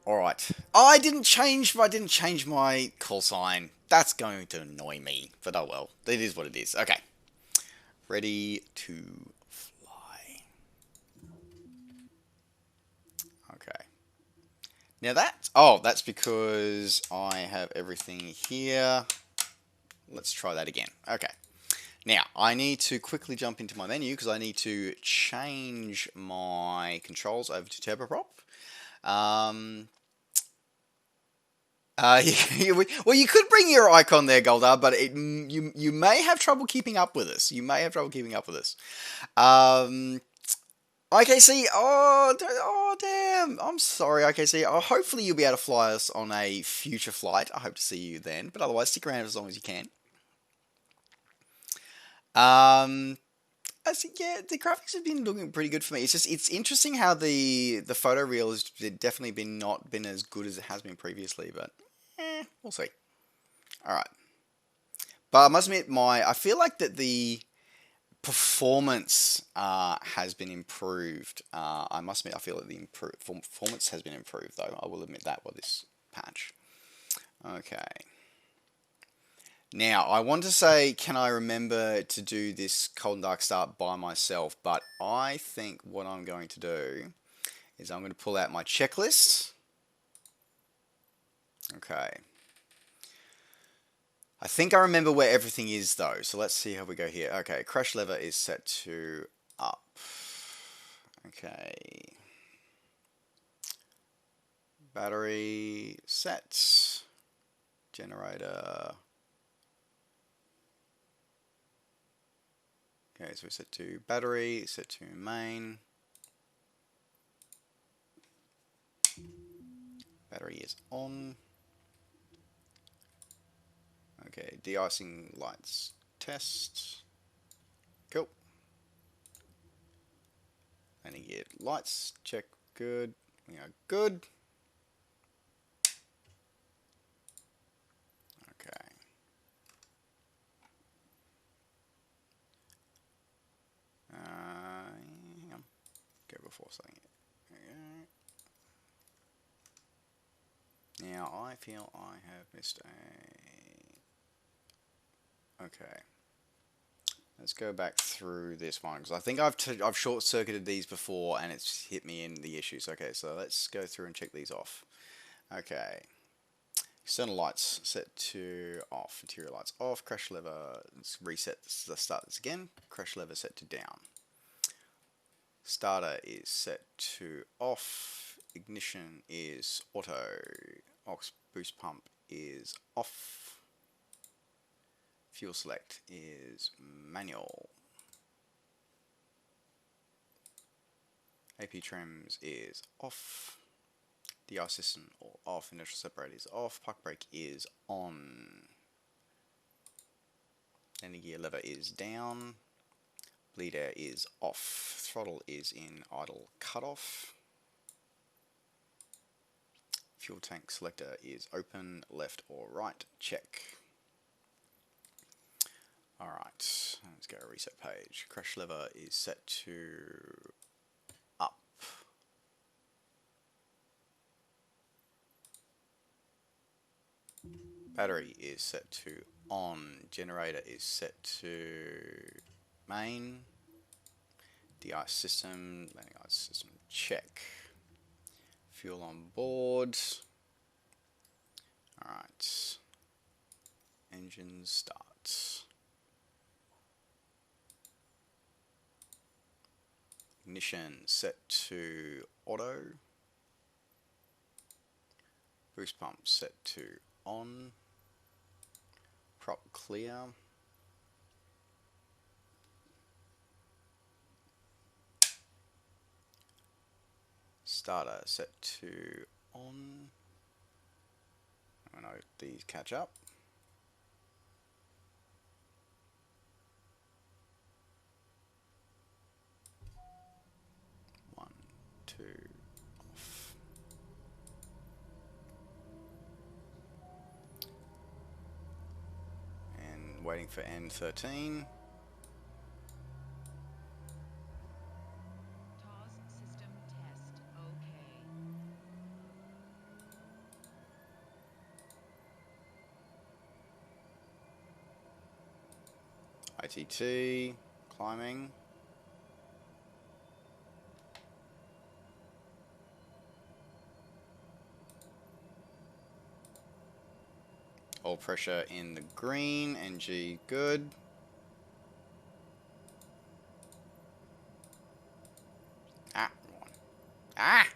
Alright. Oh, I didn't change my call sign. That's going to annoy me. But oh well. It is what it is. Okay. Ready to fly. Okay. Now that's because I have everything here. Let's try that again. Okay. Now, I need to quickly jump into my menu because I need to change my controls over to turboprop. Well, you could bring your icon there, Goldar, but you may have trouble keeping up with us. IKC, oh damn, I'm sorry, IKC. Hopefully you'll be able to fly us on a future flight. I hope to see you then, but otherwise stick around as long as you can. Yeah, the graphics have been looking pretty good for me. It's interesting how the photo reel has definitely not been as good as it has been previously, but we'll see. All right, but I must admit, I feel like that the performance has been improved. I must admit, I feel that the performance has been improved, though. I will admit that with this patch. Okay. Now, I want to say, can I remember to do this cold and dark start by myself? But I think what I'm going to do is I'm going to pull out my checklist. Okay. I think I remember where everything is, though. So let's see how we go here. Okay, crash lever is set to up. Okay. Battery set. Generator. Okay, so we set to battery, set to main. Battery is on. Okay, de-icing lights test. Cool. Landing gear lights, check, good. We are good. Okay. Hang on. Go before something. Now I feel I have missed a. Okay. Let's go back through this one because I think I've short-circuited these before and it's hit me in the issues. Okay, so let's go through and check these off. Okay. External lights set to off. Interior lights off. Crash lever. Let's reset this. Let's start this again. Crash lever set to down. Starter is set to off. Ignition is auto. Aux boost pump is off. Fuel select is manual. AP trims is off. DI system off. Inertial separator is off. Park brake is on. Landing gear lever is down. Bleed air is off. Throttle is in idle cutoff. Fuel tank selector is open, left or right, check. Alright, let's go reset page. Crash lever is set to up. Battery is set to on. Generator is set to main. DI system, landing ice system, check. Fuel on board. Alright. Engine start. Ignition set to auto. Boost pump set to on. Prop clear. Starter set to on. I know these catch up. One, two, off. And waiting for N13. ITT, climbing. Oil pressure in the green, NG good. Ah, one. Ah!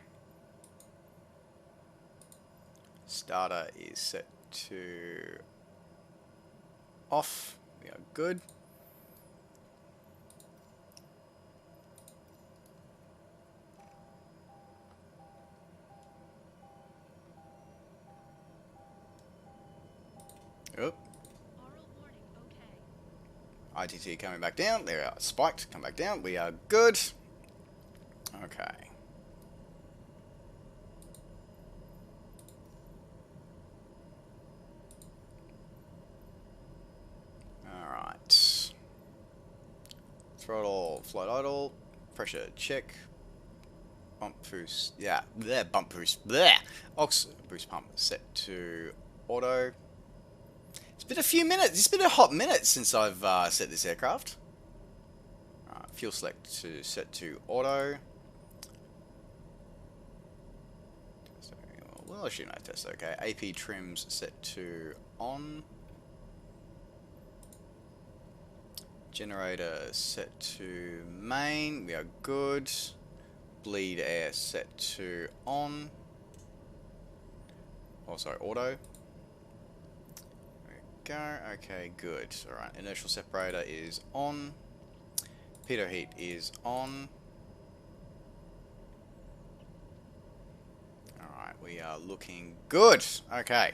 Starter is set to off. We are good. Oop. ITT coming back down. There we are. Spiked. Come back down. We are good. Okay. Alright. Throttle, flight idle. Pressure check. Bump boost. Yeah. There. Bump boost. There. Aux boost pump set to auto. It's been a few minutes. It's been a hot minute since I've set this aircraft. Fuel select to set to auto. Well, I should know test. Okay. AP trims set to on. Generator set to main. We are good. Bleed air set to on. Oh, sorry, auto. Go. Okay, good. Alright, inertial separator is on. Pitot heat is on. Alright, we are looking good. Okay.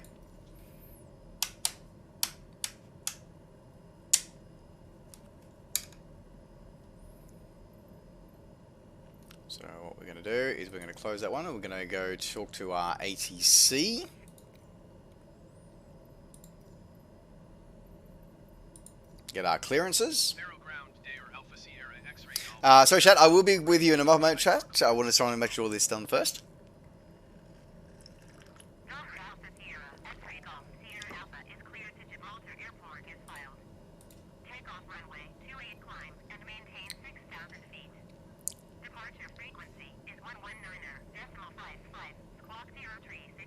So what we're going to do is we're going to close that one and we're going to go talk to our ATC. Get our clearances. Sorry, chat, I will be with you in a moment, chat. I want to try and make sure all this is done first. Alpha is cleared to Gibraltar Airport is filed. Takeoff runway 28 climb and maintain 6,000 feet. Departure frequency is 119.55, squawk 0367.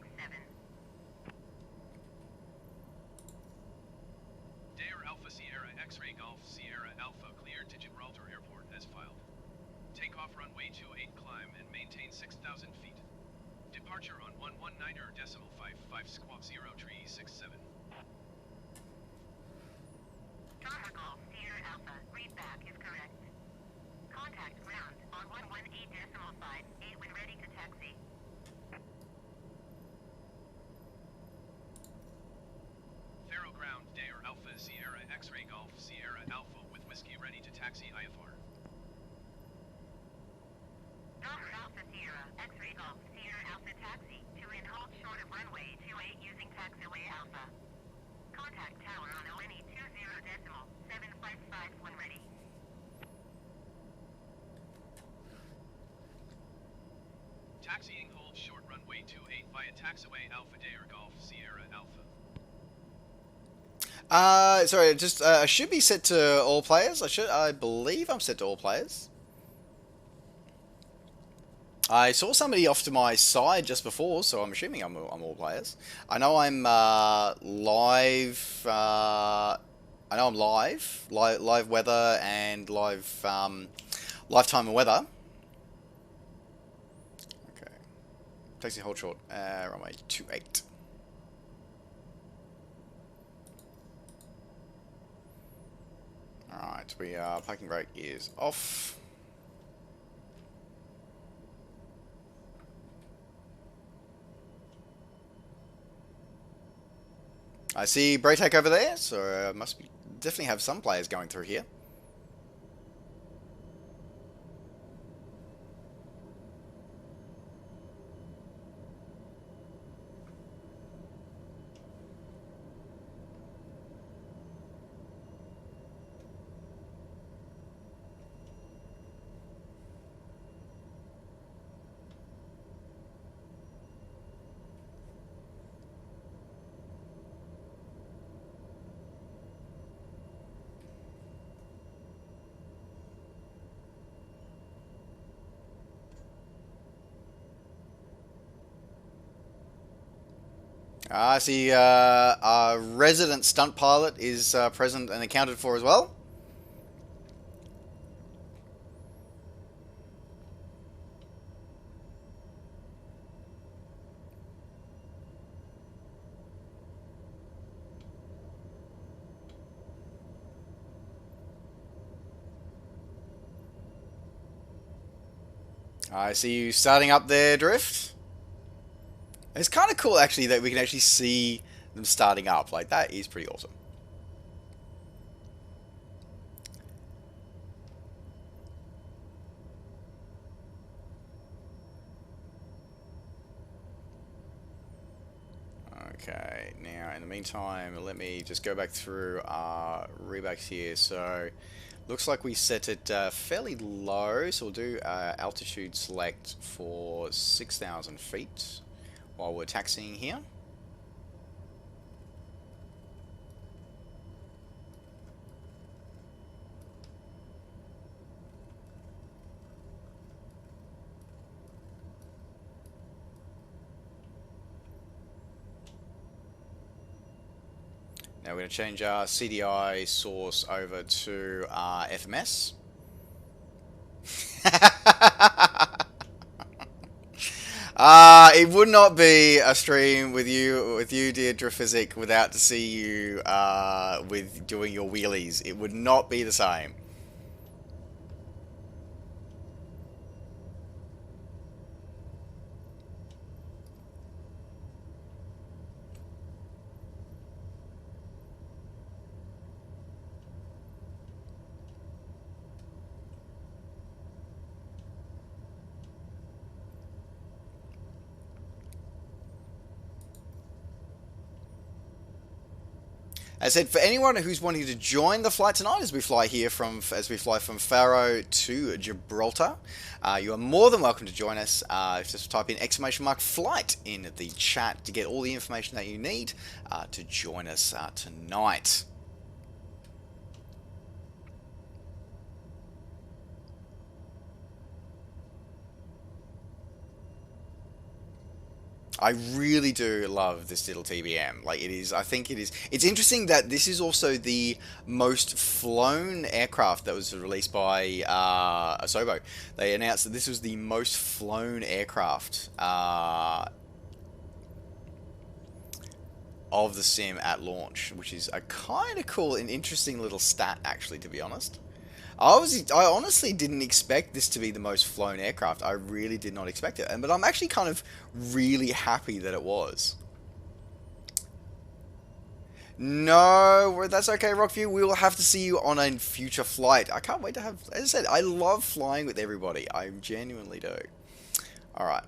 Dare Alpha Sierra X-Ray Golf Sierra Alpha cleared to Gibraltar Airport as filed. Takeoff runway 28 climb and maintain 6,000 feet. Departure on 119.55, squawk 0367. Charter Golf Sierra Alpha, readback is correct. Contact ground on 118.58 when ready to taxi. Faro ground Dare Alpha Sierra X-Ray Golf Sierra Alpha with whiskey ready to taxi IFR. Charter Alpha Sierra X-Ray Golf Sierra Alpha taxi to and hold short of runway 28 using taxiway Alpha. Contact tower on ONE 20.755 when ready. Taxiing hold short runway 28 via taxiway Alpha Dare Golf Sierra Alpha. Sorry, just I should be set to all players. I believe I'm set to all players. I saw somebody off to my side just before, so I'm assuming I'm all players. I know I'm live. I know I'm live weather and live lifetime and weather. Okay, taxi hold short. Runway 28. Alright, parking brake is off. I see Braytech over there, so must be definitely have some players going through here. I see our resident stunt pilot is present and accounted for as well. I see you starting up there, Drift. It's kind of cool, actually, that we can actually see them starting up. Like, that is pretty awesome. Okay, now, in the meantime, let me just go back through our rebacks here. So, looks like we set it fairly low. So, we'll do altitude select for 6,000 feet. While we're taxiing here. Now we're going to change our CDI source over to FMS. It would not be a stream with you, dear Driphysic, without to see you with doing your wheelies. It would not be the same. As I said, for anyone who's wanting to join the flight tonight, as we fly from Faro to Gibraltar, you are more than welcome to join us. Just type in !flight in the chat to get all the information that you need to join us tonight. I really do love this little TBM. Like, it is, I think it is. It's interesting that this is also the most flown aircraft that was released by Asobo. They announced that this was the most flown aircraft of the sim at launch, which is a kind of cool and interesting little stat, actually, to be honest. I honestly didn't expect this to be the most flown aircraft. I really did not expect it. But I'm actually kind of really happy that it was. No, that's okay, Rockview. We will have to see you on a future flight. I can't wait to have... As I said, I love flying with everybody. I genuinely do. Alright.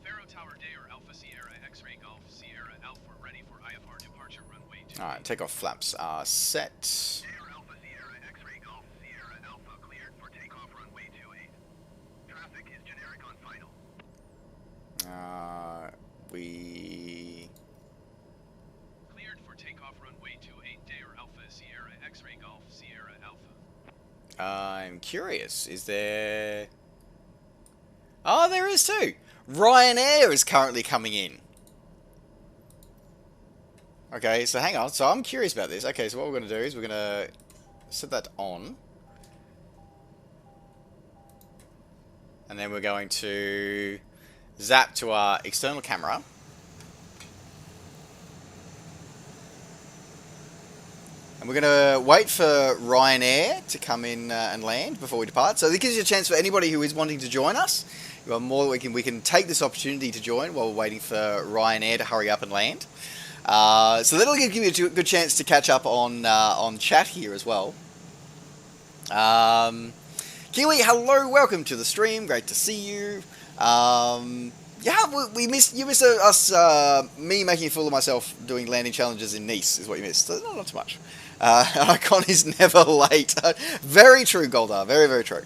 Faro Tower Dayer Alpha Sierra X-Ray Golf Sierra Alpha ready for IFR departure runway 2. Alright, takeoff flaps are set. We cleared for takeoff runway 28 Dayer Alpha Sierra X-Ray Golf Sierra Alpha. I'm curious, is there... Oh, there is too! Ryanair is currently coming in. Okay, so hang on. So I'm curious about this. Okay, so what we're going to do is we're going to set that on. And then we're going to zap to our external camera. And we're going to wait for Ryanair to come in and land before we depart. So this gives you a chance for anybody who is wanting to join us. You are more, we can take this opportunity to join while we're waiting for Ryanair to hurry up and land. So that'll give you a good chance to catch up on chat here as well. Kiwi, hello, welcome to the stream. Great to see you. Yeah, you missed us, me making a fool of myself doing landing challenges in Nice is what you missed. So not too much. Icon is never late. Very true, Goldar. Very, very true.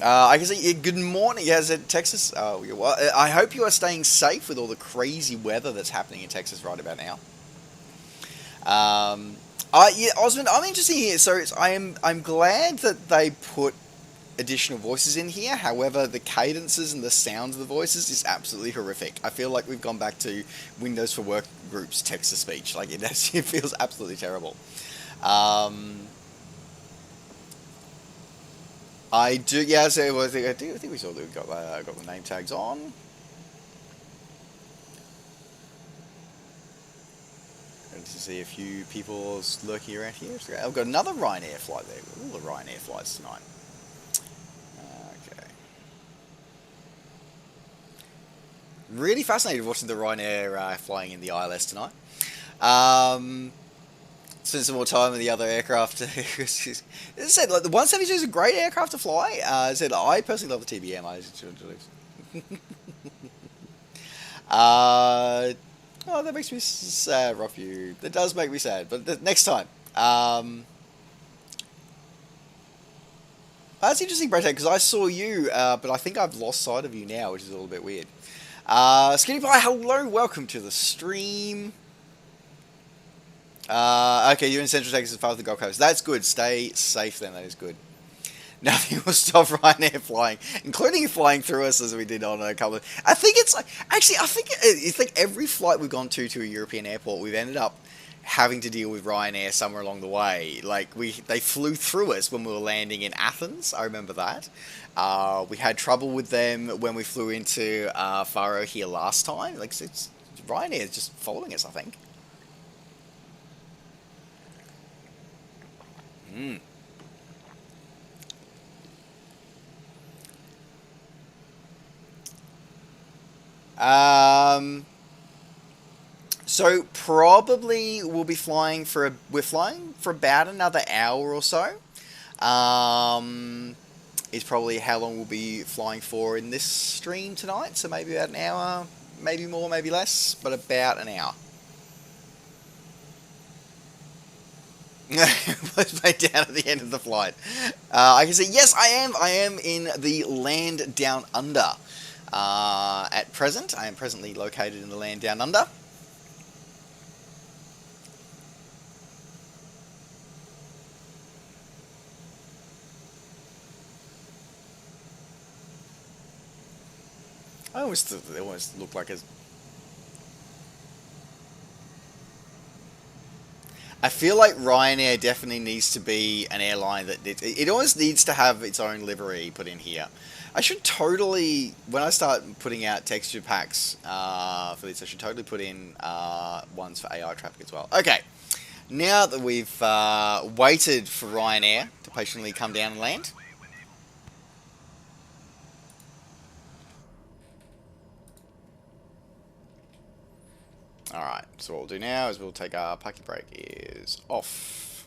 I can see. Good morning. Yeah, is it Texas? Well, I hope you are staying safe with all the crazy weather that's happening in Texas right about now. Yeah, Osmond, I'm interested here. So I'm glad that they put additional voices in here. However, the cadences and the sounds of the voices is absolutely horrific. I feel like we've gone back to Windows for Work groups text to speech. Like it feels absolutely terrible. I do. Yeah, so I think we saw that we got the name tags on. To see a few people lurking around here. So I've got another Ryanair flight there. All the Ryanair flights tonight. Okay. Really fascinated watching the Ryanair flying in the ILS tonight. Spend some more time with the other aircraft. As I said, like the 172 is a great aircraft to fly. As I said, I personally love the TBM. Oh, that makes me sad, Rockview. That does make me sad, but next time. That's interesting, Brett, because I saw you, but I think I've lost sight of you now, which is a little bit weird. Skinny Pie, hello, welcome to the stream. Okay, you're in Central Texas as far as the Gold Coast. That's good. Stay safe then, that is good. Nothing will stop Ryanair flying, including flying through us as we did on a couple of... I think it's like... Actually, I think it's like every flight we've gone to a European airport, we've ended up having to deal with Ryanair somewhere along the way. Like, they flew through us when we were landing in Athens. I remember that. We had trouble with them when we flew into Faro here last time. Like, it's Ryanair is just following us, I think. So probably we'll be flying we're flying for about another hour or so. is probably how long we'll be flying for in this stream tonight. So maybe about an hour, maybe more, maybe less, but about an hour. Was made down at the end of the flight. I can say yes, I am. I am in the land down under. At present, I am presently located in the land down under. I always thought they always look like a. I feel like Ryanair definitely needs to be an airline that it always needs to have its own livery put in here. I should totally, when I start putting out texture packs for this, I should totally put in ones for AI traffic as well. Okay, now that we've waited for Ryanair to patiently come down and land. Alright, so what we'll do now is we'll take our parking brake is off.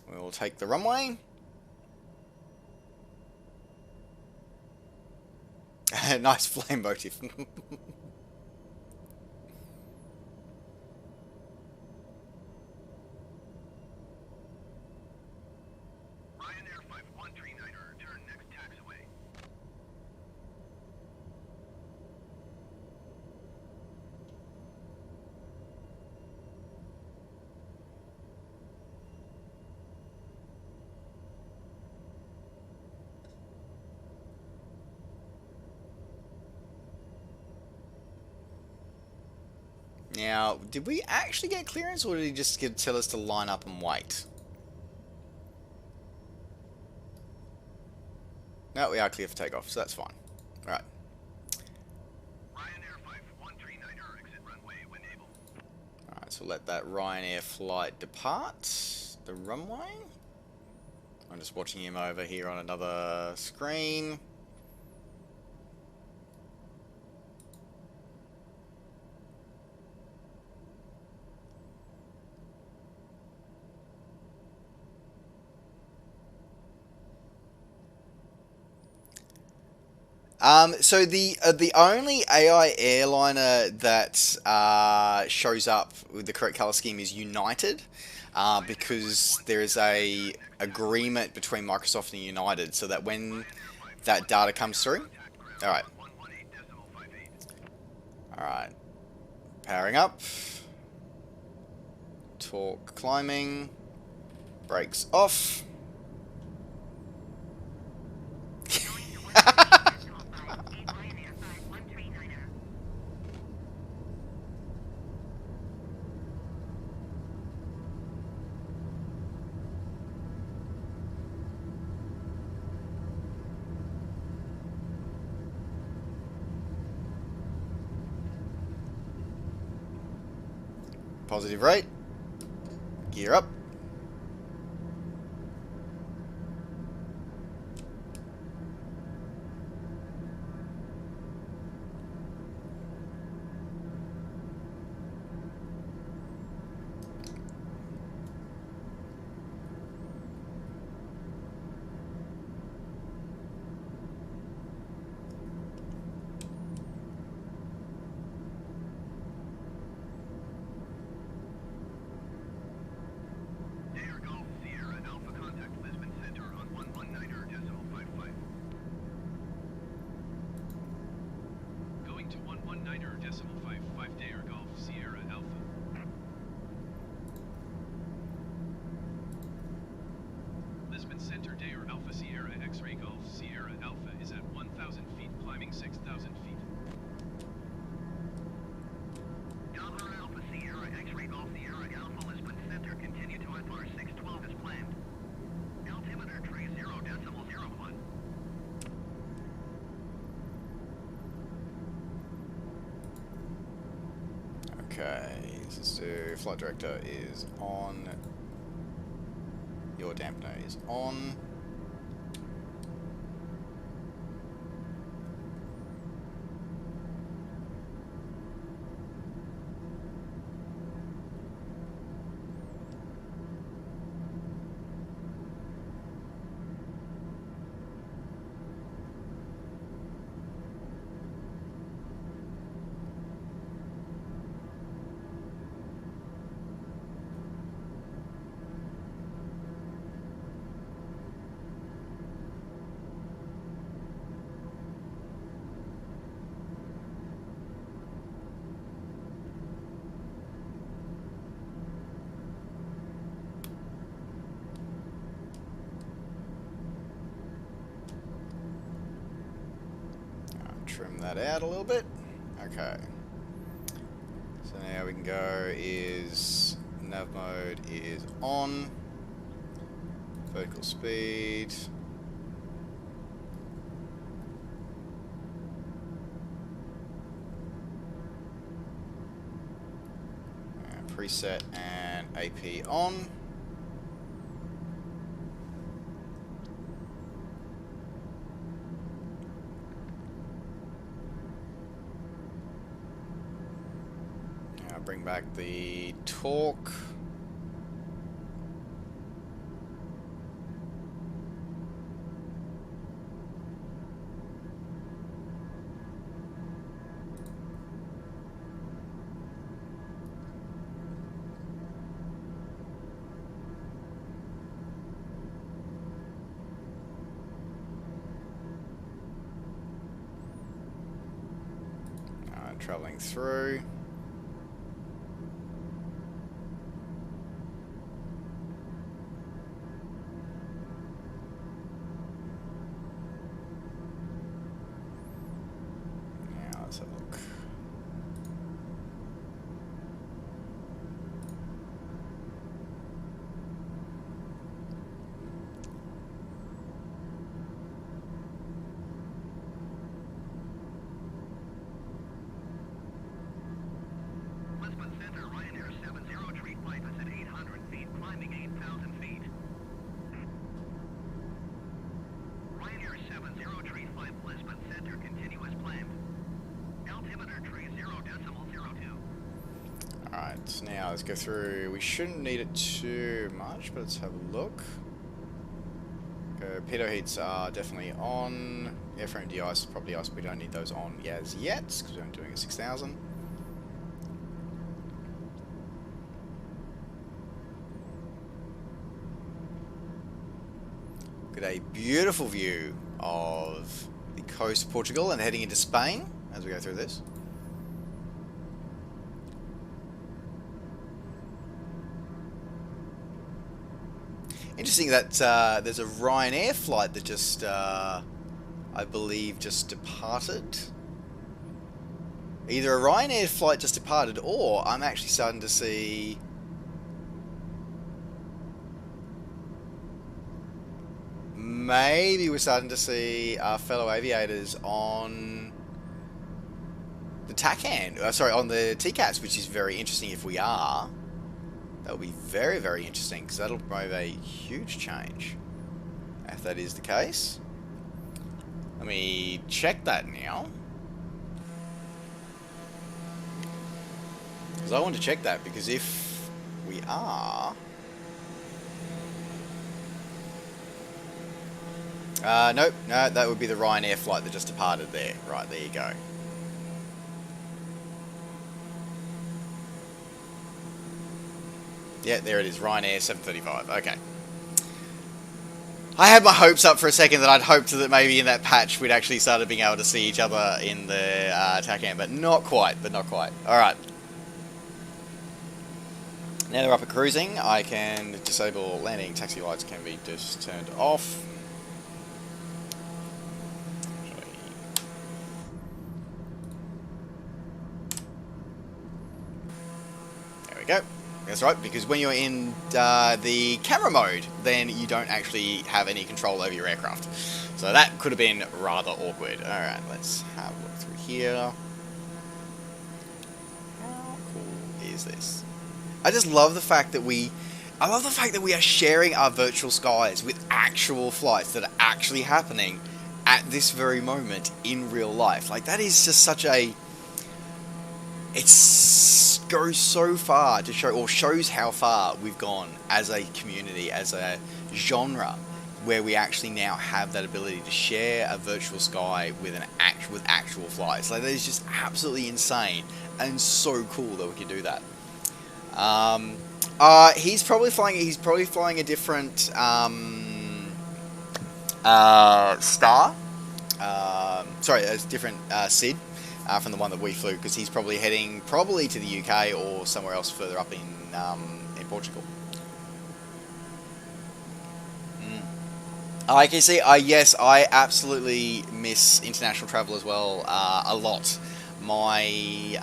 We'll take the runway. Nice flame motif. Ryanair 5139er, turn next taxiway. Now, did we actually get clearance, or did he just tell us to line up and wait? No, we are clear for takeoff, so that's fine. Alright. Ryanair 5139er, exit runway when able. Alright, so let that Ryanair flight depart the runway. I'm just watching him over here on another screen. So the only AI airliner that shows up with the correct color scheme is United, because there is a agreement between Microsoft and United, so that when that data comes through. Alright. Alright. Powering up. Torque climbing. Brakes off. Positive rate. Gear up. Okay, so flight director is on. Your dampener is on. trim that out a little bit. Okay. So now we can go is nav mode is on. Vertical speed. Preset and AP on. Now bring back the torque. Traveling through. Now let's have a look. Alright, now let's go through. We shouldn't need it too much, but let's have a look. Okay, pitot heats are definitely on. Airframe de-ice, property ice, we don't need those on as yet, because we're doing a 6000. Got a beautiful view of the coast of Portugal and heading into Spain as we go through this. Interesting that there's a Ryanair flight that just, I believe, just departed. Either a Ryanair flight just departed, or I'm actually starting to see... Maybe we're starting to see our fellow aviators on the TACAN, sorry, on the TCAS, which is very interesting if we are. That will be very, very interesting, because that'll promote a huge change, if that is the case. Let me check that now. Because I want to check that, because if we are... nope, no, that would be the Ryanair flight that just departed there. Right, there you go. Yeah, there it is, Ryanair 735, okay. I had my hopes up for a second that I'd hoped that maybe in that patch we'd actually started being able to see each other in the TACAN, but not quite, Alright. Now they're up at cruising, I can disable landing, taxi lights can be just turned off. There we go. That's right, because when you're in the camera mode, then you don't actually have any control over your aircraft. So that could have been rather awkward. Alright, let's have a look through here. How cool is this? I just love the fact that we are sharing our virtual skies with actual flights that are actually happening at this very moment in real life. Like, that is just such a... It goes so far to show, or shows how far we've gone as a community, as a genre, where we actually now have that ability to share a virtual sky with actual flights. Like, that is just absolutely insane and so cool that we can do that. He's probably flying a different star. Sorry, a different SID. From the one that we flew, because he's probably heading to the UK or somewhere else further up in Portugal. I can see. Yes, I absolutely miss international travel as well. A lot. My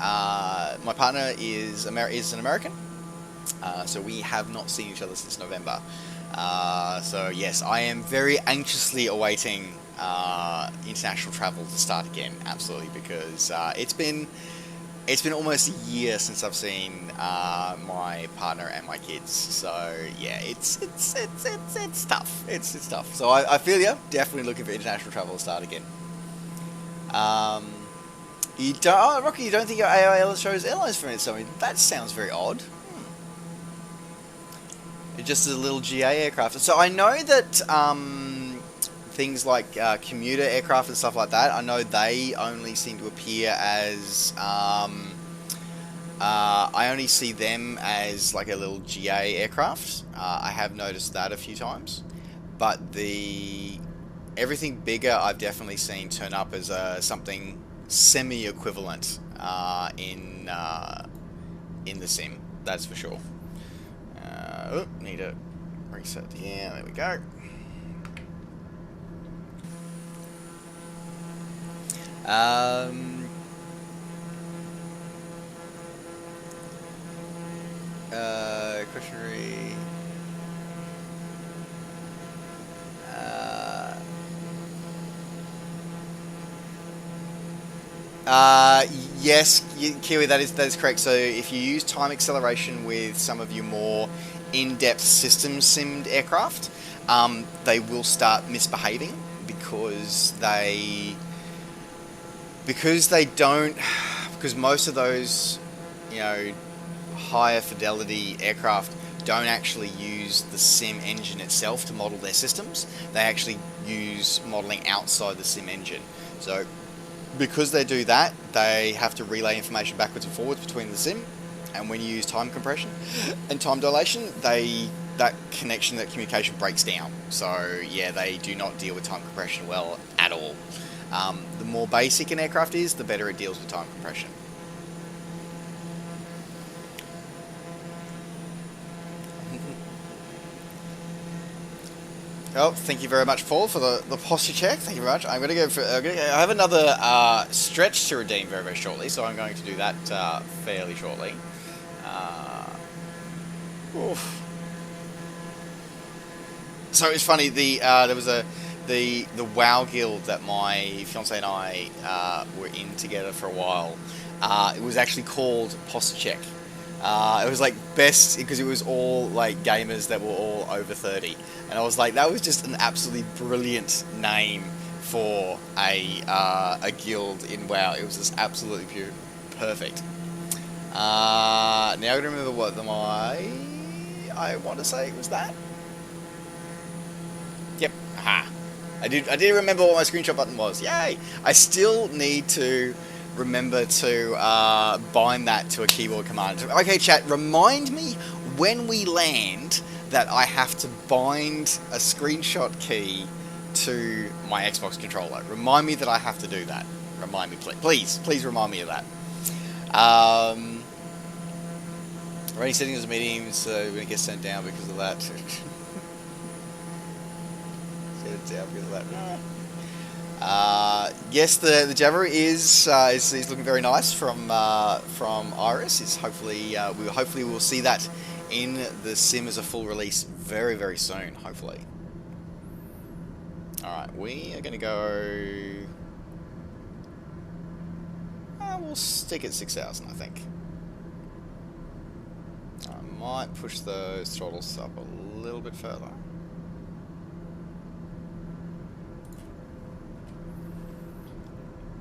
partner is an American, so we have not seen each other since November. So yes, I am very anxiously awaiting international travel to start again. Absolutely, because it's been almost a year since I've seen my partner and my kids. So yeah, it's tough. It's tough. So I feel you. Definitely looking for international travel to start again. You don't, Rocky. You don't think your AIL shows airlines for it? So I mean, that sounds very odd. It's just a little GA aircraft. So I know that things like commuter aircraft and stuff like that, I know they only seem to appear as I only see them as like a little GA aircraft. I have noticed that a few times, but everything bigger I've definitely seen turn up as something semi-equivalent in the sim. That's for sure. Need to reset. Yeah, there we go. Questionary. Yes, Kiwi, that is correct. So if you use time acceleration with some of your more in-depth system simmed aircraft, they will start misbehaving because most of those, higher fidelity aircraft don't actually use the sim engine itself to model their systems. They actually use modeling outside the sim engine. So because they do that, they have to relay information backwards and forwards between the sim, and when you use time compression and time dilation, that communication breaks down. So yeah, they do not deal with time compression well at all. The more basic an aircraft is, the better it deals with time compression. Oh, thank you very much, Paul, for the posture check. Thank you very much. I'm going to go for. I have another stretch to redeem very, very shortly, so I'm going to do that fairly shortly. Oof. So it's funny. There was the WoW guild that my fiance and I were in together for a while. It was actually called Posture Check. It was like best because it was all like gamers that were all over 30, and I was like, that was just an absolutely brilliant name for a guild in WoW. It was just absolutely perfect. Now I gotta remember what I want to say it was that. Yep. Aha. I did remember what my screenshot button was. Yay! I still need to remember to bind that to a keyboard command. Okay, chat, remind me when we land that I have to bind a screenshot key to my Xbox controller. Remind me that I have to do that. Remind me, please remind me of that. Already settings of meetings, so we're going to get sent down because of that. Sent down because of that. Yes, the Jabber is looking very nice from Iris. Is hopefully we'll see that in the sim as a full release very, very soon. Hopefully. All right, we are going to go. We'll stick at 6,000, I think. I might push those throttles up a little bit further.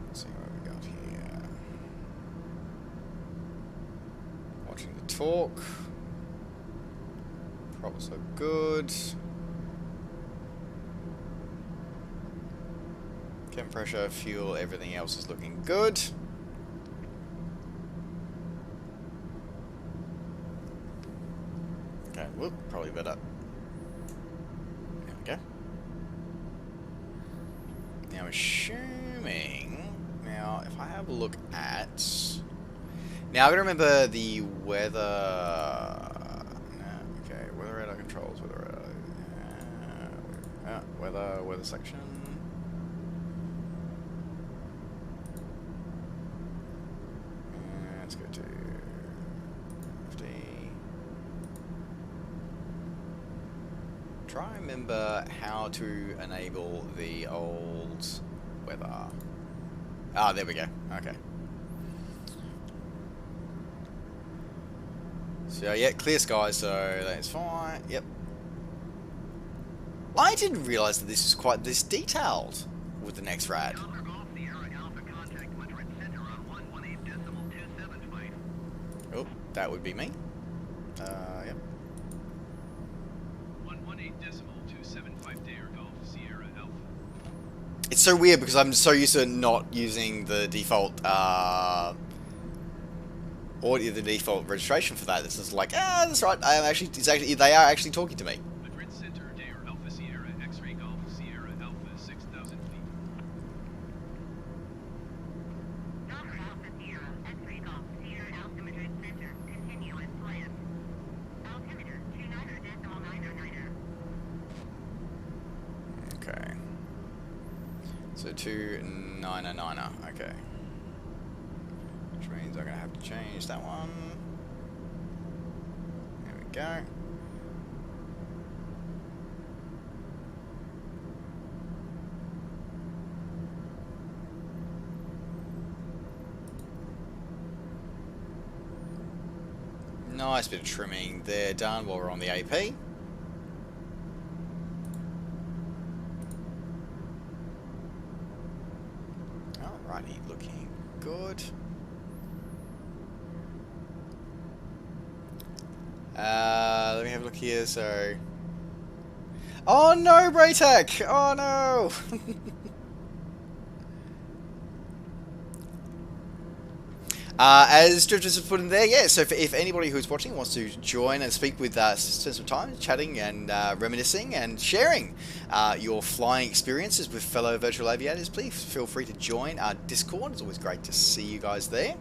Let's see what we got here. Watching the torque. Probably so good. Chem pressure, fuel, everything else is looking good. Okay, whoop, probably better. There we go. Now, assuming... Now, if I have a look at... Now, I've got to remember the weather... No, okay, weather radar controls, weather radar... Weather section. Let's go to 50. Try and remember how to enable the old weather. Ah, there we go. Okay. So yeah, clear skies, so that's fine. Yep. I didn't realise that this was quite this detailed with the next rad. Delta Golf Sierra Alpha contact Madrid Center on 118.275. Oh, that would be me. Yep. 118.275 Dare Golf Sierra Alpha. It's so weird because I'm so used to not using the default audio, the default registration for that. This is like, that's right. They are actually talking to me. Madrid Center Dare Alpha Sierra X-Ray Golf Sierra Alpha 6,000 feet. Delta Alpha Sierra X-Ray Golf Sierra Alpha Madrid Center. Continue as planned. Altimeter 29.909er. Okay. So 2909er. Okay. Which means I'm gonna have to change that one. There we go. Nice bit of trimming there done while we're on the AP. Alrighty, looking good. Let me have a look here, so... Oh no, Braytech! Oh no! As Drifters have put in there, yeah, so if anybody who's watching wants to join and speak with us, spend some time chatting and reminiscing and sharing your flying experiences with fellow virtual aviators, please feel free to join our Discord. It's always great to see you guys there.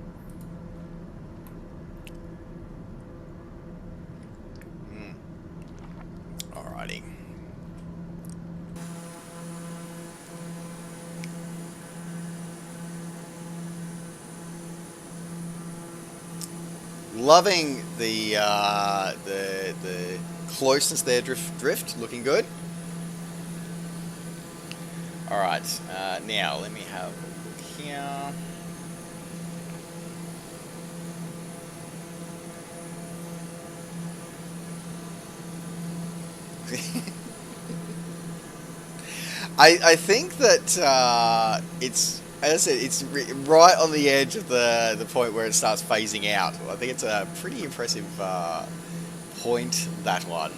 Alrighty. Loving the closeness there, drift, looking good. All right, now let me have a look here. I think that it's, as I said, it's right on the edge of the point where it starts phasing out. I think it's a pretty impressive point, that one.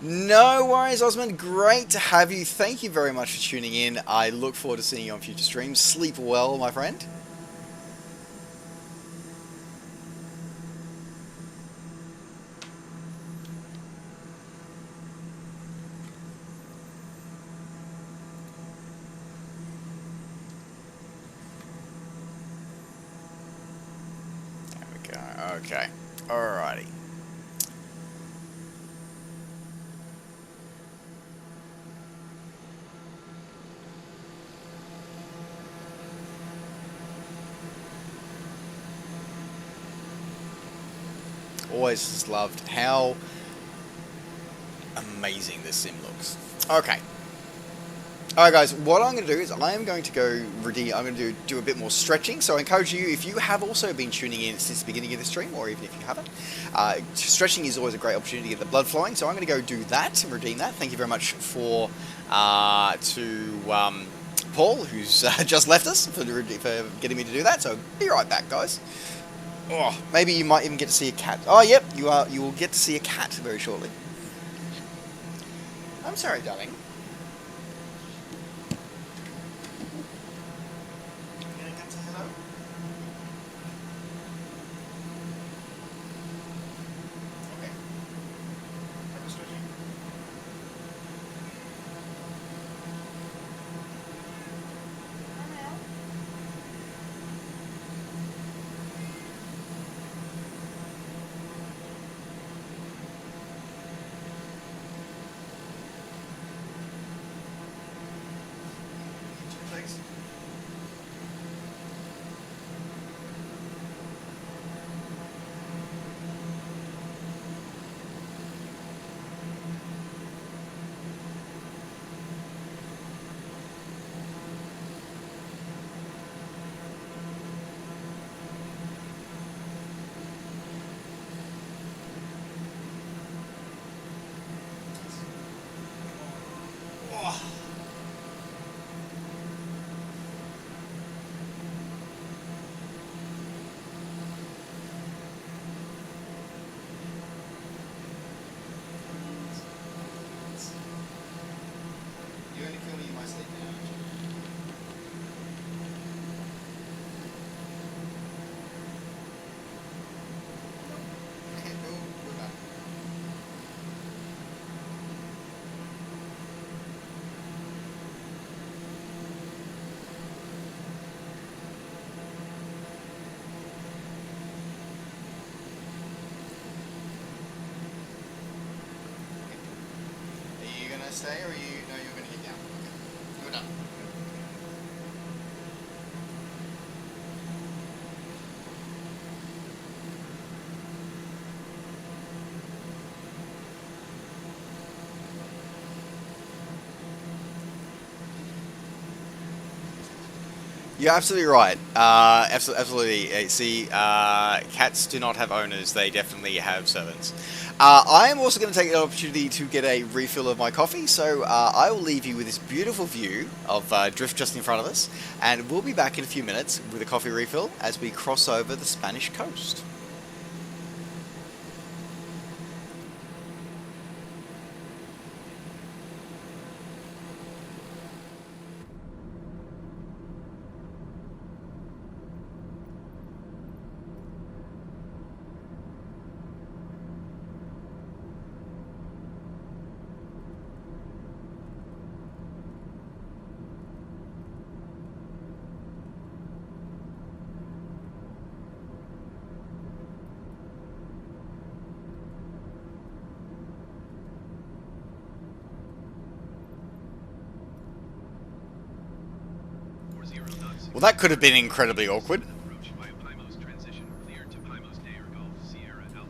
No worries, Osmond. Great to have you. Thank you very much for tuning in. I look forward to seeing you on future streams. Sleep well, my friend. Okay, alrighty. Always just loved how amazing this sim looks. Okay. Alright guys, what I'm going to do is I am going to go redeem, I'm going to do a bit more stretching, so I encourage you, if you have also been tuning in since the beginning of the stream, or even if you haven't, stretching is always a great opportunity to get the blood flowing, so I'm going to go do that and redeem that. Thank you very much for Paul, who's just left us, for getting me to do that, so be right back guys. Oh, maybe you might even get to see a cat. Oh yep, you will get to see a cat very shortly. I'm sorry darling. to stay, or you're going to get down? Okay. You're done. You're absolutely right. Absolutely. See, cats do not have owners. They definitely have servants. I am also going to take the opportunity to get a refill of my coffee, so I will leave you with this beautiful view of Drift just in front of us, and we'll be back in a few minutes with a coffee refill as we cross over the Spanish coast. Well, that could have been incredibly awkward. Approach via Pymos transition. Cleared to Pymos Day or Golf Sierra Alpha.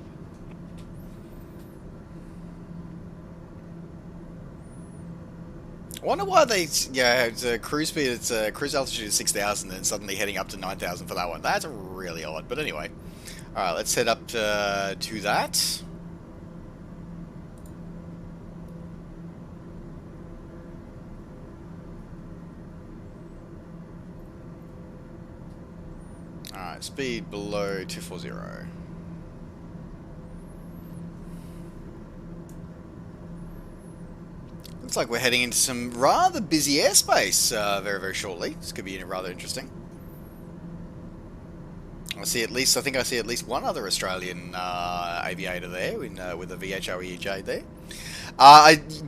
I wonder why they, yeah, it's a cruise speed, it's a cruise altitude of 6,000 and suddenly heading up to 9,000 for that one. That's really odd, but anyway. Alright, let's head up to that. Alright, speed below 240. Looks like we're heading into some rather busy airspace very, very shortly. This could be rather interesting. I think I see at least one other Australian aviator there with a VHOEJ there.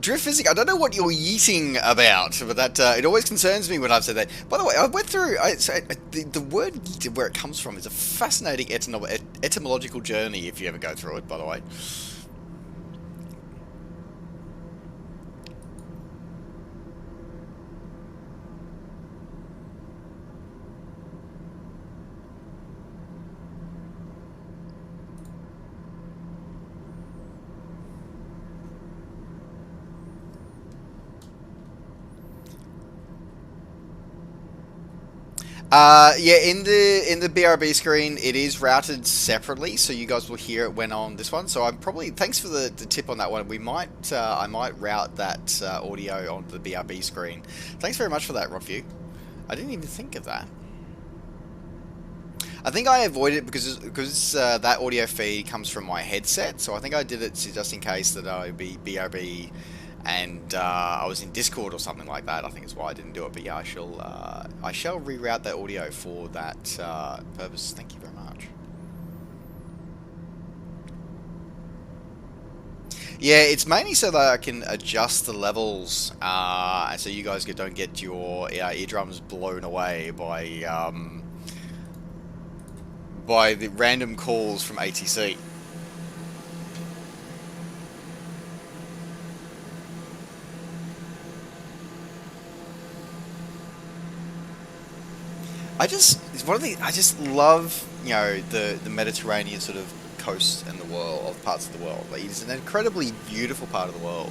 Drift physics, I don't know what you're yeeting about, but that it always concerns me when I've said that. By the way, I went through, the word yeet, where it comes from, is a fascinating etymological journey if you ever go through it, by the way. Yeah, in the BRB screen, it is routed separately, so you guys will hear it when on this one. So I'm probably, thanks for the tip on that one. We might, I might route that audio onto the BRB screen. Thanks very much for that, Rockview. I didn't even think of that. I think I avoided it because that audio feed comes from my headset, so I think I did it just in case that I would be BRB and I was in Discord or something like that. I think is why I didn't do it. But yeah, I shall reroute that audio for that purpose. Thank you very much. Yeah, it's mainly so that I can adjust the levels, and so you guys don't get your eardrums blown away by the random calls from ATC. I just love, you know, the Mediterranean sort of coast and the world, of parts of the world. Like, it's an incredibly beautiful part of the world.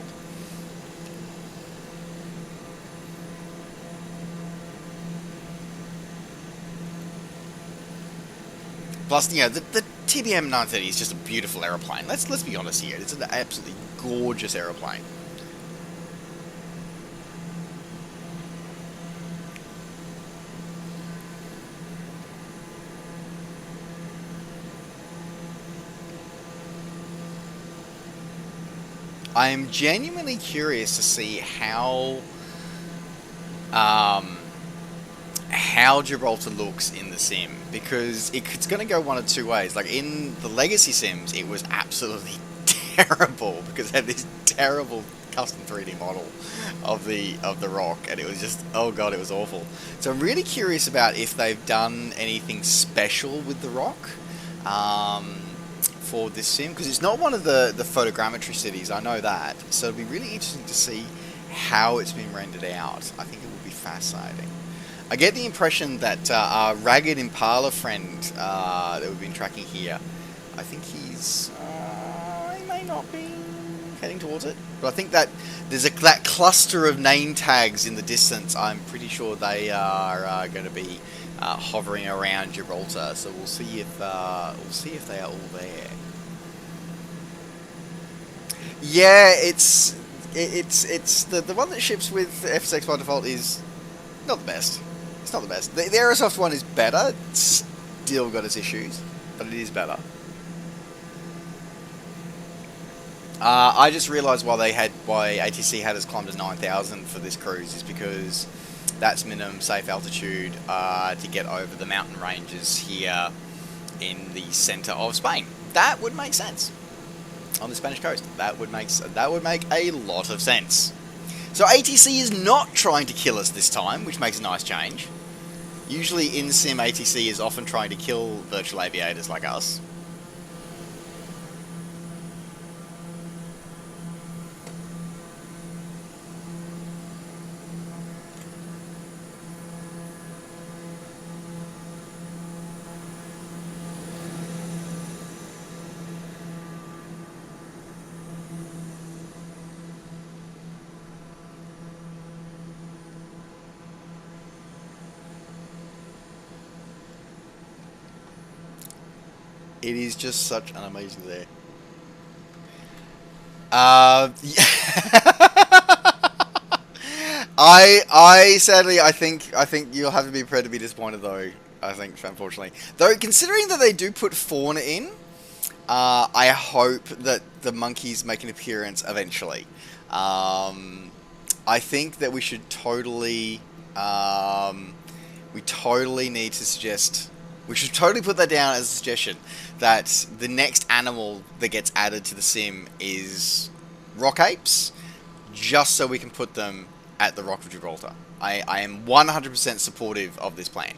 Plus, you know, the TBM 930 is just a beautiful aeroplane. Let's be honest here. It's an absolutely gorgeous aeroplane. I'm genuinely curious to see how Gibraltar looks in the sim, because it's going to go one of two ways. Like in the legacy sims, it was absolutely terrible because it had this terrible custom 3D model of the rock, and it was just, oh god, it was awful. So I'm really curious about if they've done anything special with the rock. For this sim, because it's not one of the photogrammetry cities, I know that, so it'll be really interesting to see how it's been rendered out. I think it will be fascinating. I get the impression that our Ragged Impala friend that we've been tracking here, I think he may not be heading towards it, but I think that there's that cluster of name tags in the distance. I'm pretty sure they are going to be hovering around Gibraltar. So we'll see if they are all there. Yeah, it's the one that ships with FSX by default is not the best. It's not the best. The Aerosoft one is better. It's still got its issues, but it is better. I just realised why ATC had us climb to 9,000 for this cruise is because that's minimum safe altitude to get over the mountain ranges here in the centre of Spain. That would make sense on the Spanish coast. That would make a lot of sense. So ATC is not trying to kill us this time, which makes a nice change. Usually in Sim, ATC is often trying to kill virtual aviators like us. It is just such an amazing day. I sadly, I think you'll have to be prepared to be disappointed though. I think, unfortunately, though, considering that they do put fauna in, I hope that the monkeys make an appearance eventually. I think that we should totally, need to suggest. We should totally put that down as a suggestion, that the next animal that gets added to the sim is rock apes, just so we can put them at the Rock of Gibraltar. I am 100% supportive of this plan.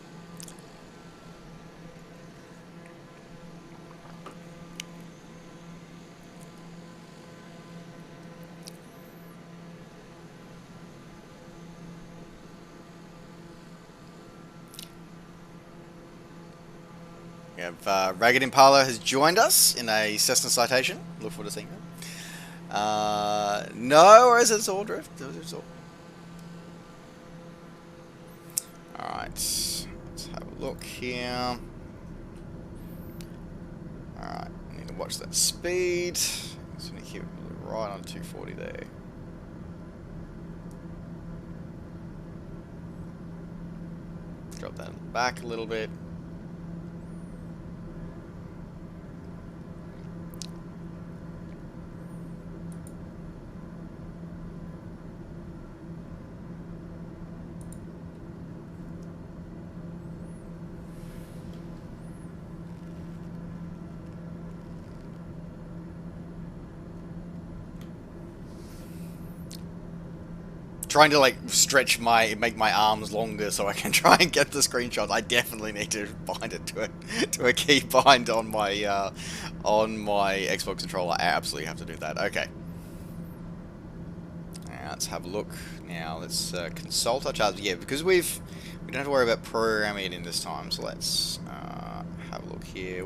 We have Ragged Impala has joined us in a Cessna citation. Look forward to seeing them. No, or is it all drift? Alright, let's have a look here. Alright, I need to watch that speed. Just going to keep it right on 240 there. Drop that back a little bit. Trying to like make my arms longer so I can try and get the screenshots. I definitely need to bind it to a key bind on my Xbox controller. I absolutely have to do that. Okay. Now, let's have a look. Now let's consult our charts. Yeah, because we don't have to worry about programming it in this time. So let's have a look here.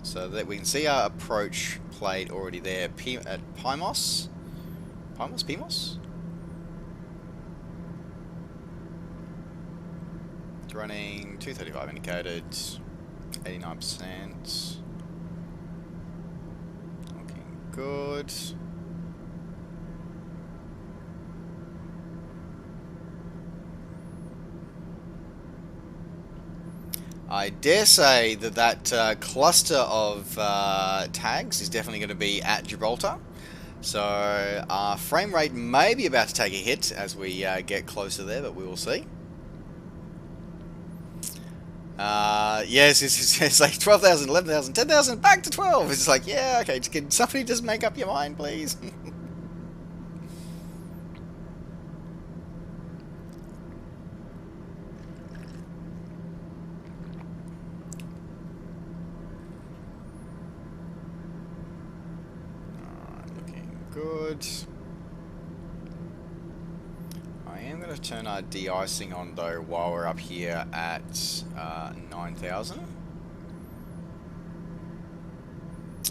So that we can see our approach plate already there. At Pimos. Running 235 indicated, 89%. Looking good. I dare say that cluster of tags is definitely going to be at Gibraltar. So our frame rate may be about to take a hit as we get closer there, but we will see. Yes, it's like 12,000, 11,000, 10,000, back to 12. It's like, yeah, okay, can somebody just make up your mind, please? Alright, looking good. to turn our de-icing on though while we're up here at 9,000.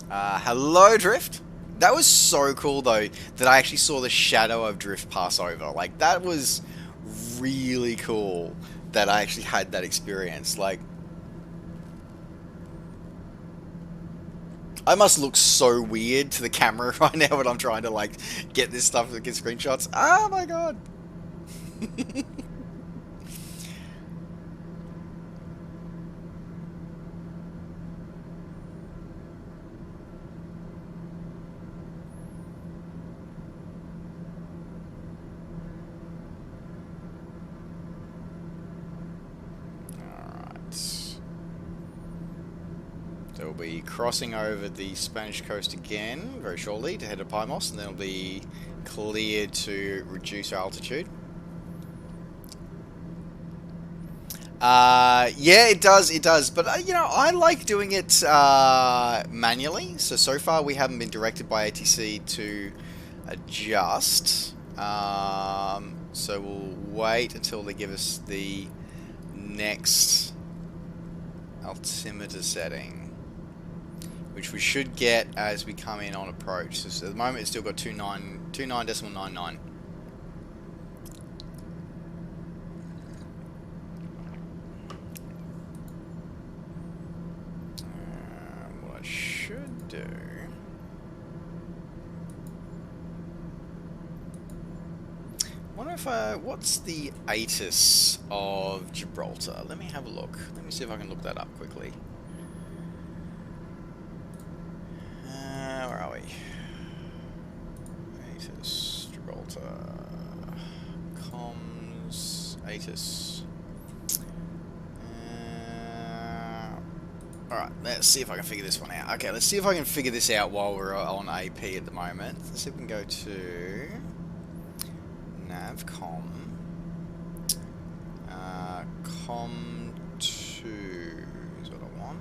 Hello, Drift. That was so cool though that I actually saw the shadow of Drift pass over. Like, that was really cool that I actually had that experience. Like, I must look so weird to the camera right now when I'm trying to like get this stuff to get screenshots. Oh my god. So we'll be crossing over the Spanish coast again very shortly to head to Plymouth, and then it'll be cleared to reduce our altitude. Yeah, it does. But, you know, I like doing it manually. So far we haven't been directed by ATC to adjust. So we'll wait until they give us the next altimeter setting, which we should get as we come in on approach. So at the moment it's still got 29.99. What I should do... wonder if what's the ATIS of Gibraltar? Let me have a look. Let me see if I can look that up quickly. Where are we? ATIS, Gibraltar, comms, ATIS. Alright, let's see if I can figure this one out. Okay, let's see if I can figure this out while we're on AP at the moment. Let's see if we can go to Navcom. Com2 is what I want.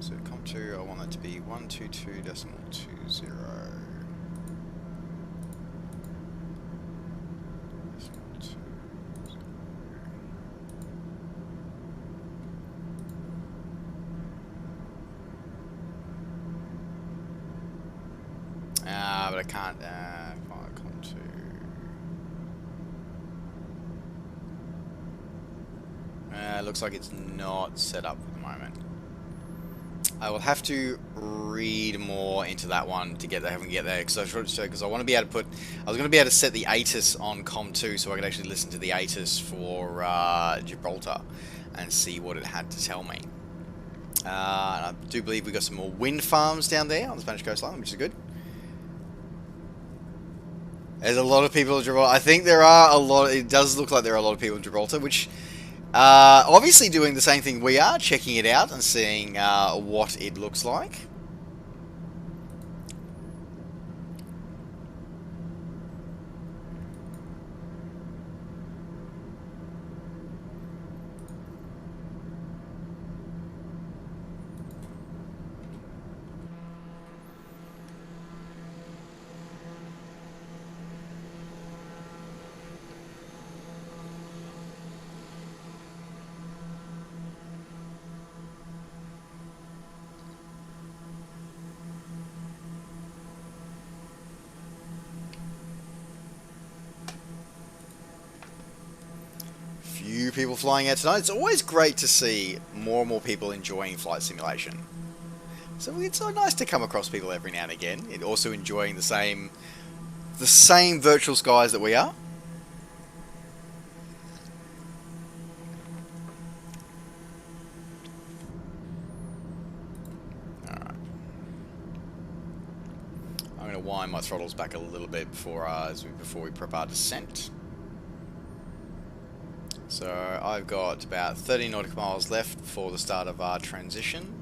So Com2, I want that to be 122.20. But I can't, Com2. Looks like it's not set up at the moment. I will have to read more into that one to get there, because I want to be able to put, I was going to be able to set the ATIS on Com2 so I could actually listen to the ATIS for Gibraltar and see what it had to tell me. And I do believe we got some more wind farms down there on the Spanish coastline, which is good. There's a lot of people in Gibraltar. I think there are a lot. It does look like there are a lot of people in Gibraltar, which obviously doing the same thing we are, checking it out and seeing what it looks like. Few people flying out tonight. It's always great to see more and more people enjoying flight simulation. So it's so nice to come across people every now and again, and also enjoying the same virtual skies that we are. Alright. I'm going to wind my throttles back a little bit before we prep our descent. So I've got about 30 nautical miles left before the start of our transition.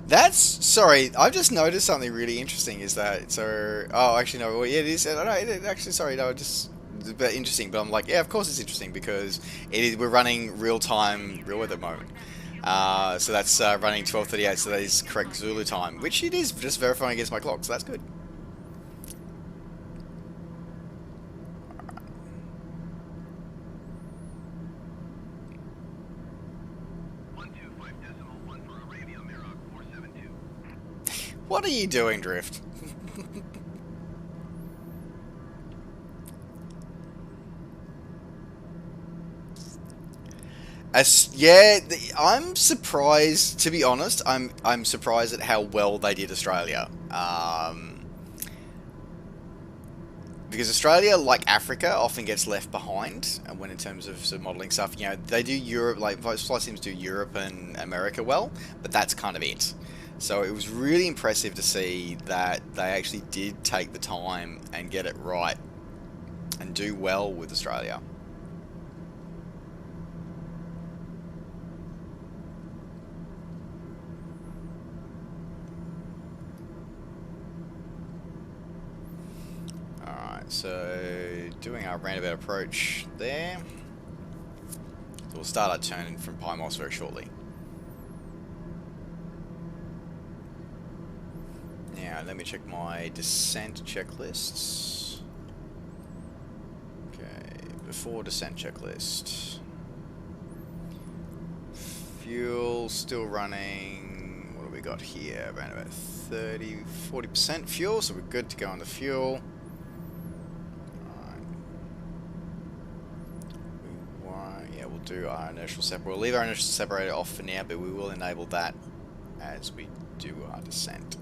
That's sorry. I've just noticed something really interesting. Is that so? Oh, actually no. Well, yeah, it is. No, actually, sorry. No, just it's a bit interesting. But I'm like, yeah, of course it's interesting because it is. We're running real time, real weather mode. So that's running 12:38. So that is correct Zulu time, which it is. Just verifying against my clock. So that's good. 125.1 for Arabia Mirage 472. What are you doing, Drift? Yeah, I'm surprised. To be honest, I'm surprised at how well they did Australia. Because Australia, like Africa, often gets left behind when in terms of sort of modelling stuff. You know, they do Europe, like most flight sims do Europe and America well, but that's kind of it. So it was really impressive to see that they actually did take the time and get it right and do well with Australia. Alright, so doing our roundabout approach there. So we'll start our turn from Pymos very shortly. Now, let me check my descent checklists. Okay, before descent checklist. Fuel still running. What do we got here? Around about 40% fuel, so we're good to go on the fuel. Yeah, we'll do our inertial separator. We'll leave our inertial separator off for now, but we will enable that as we do our descent.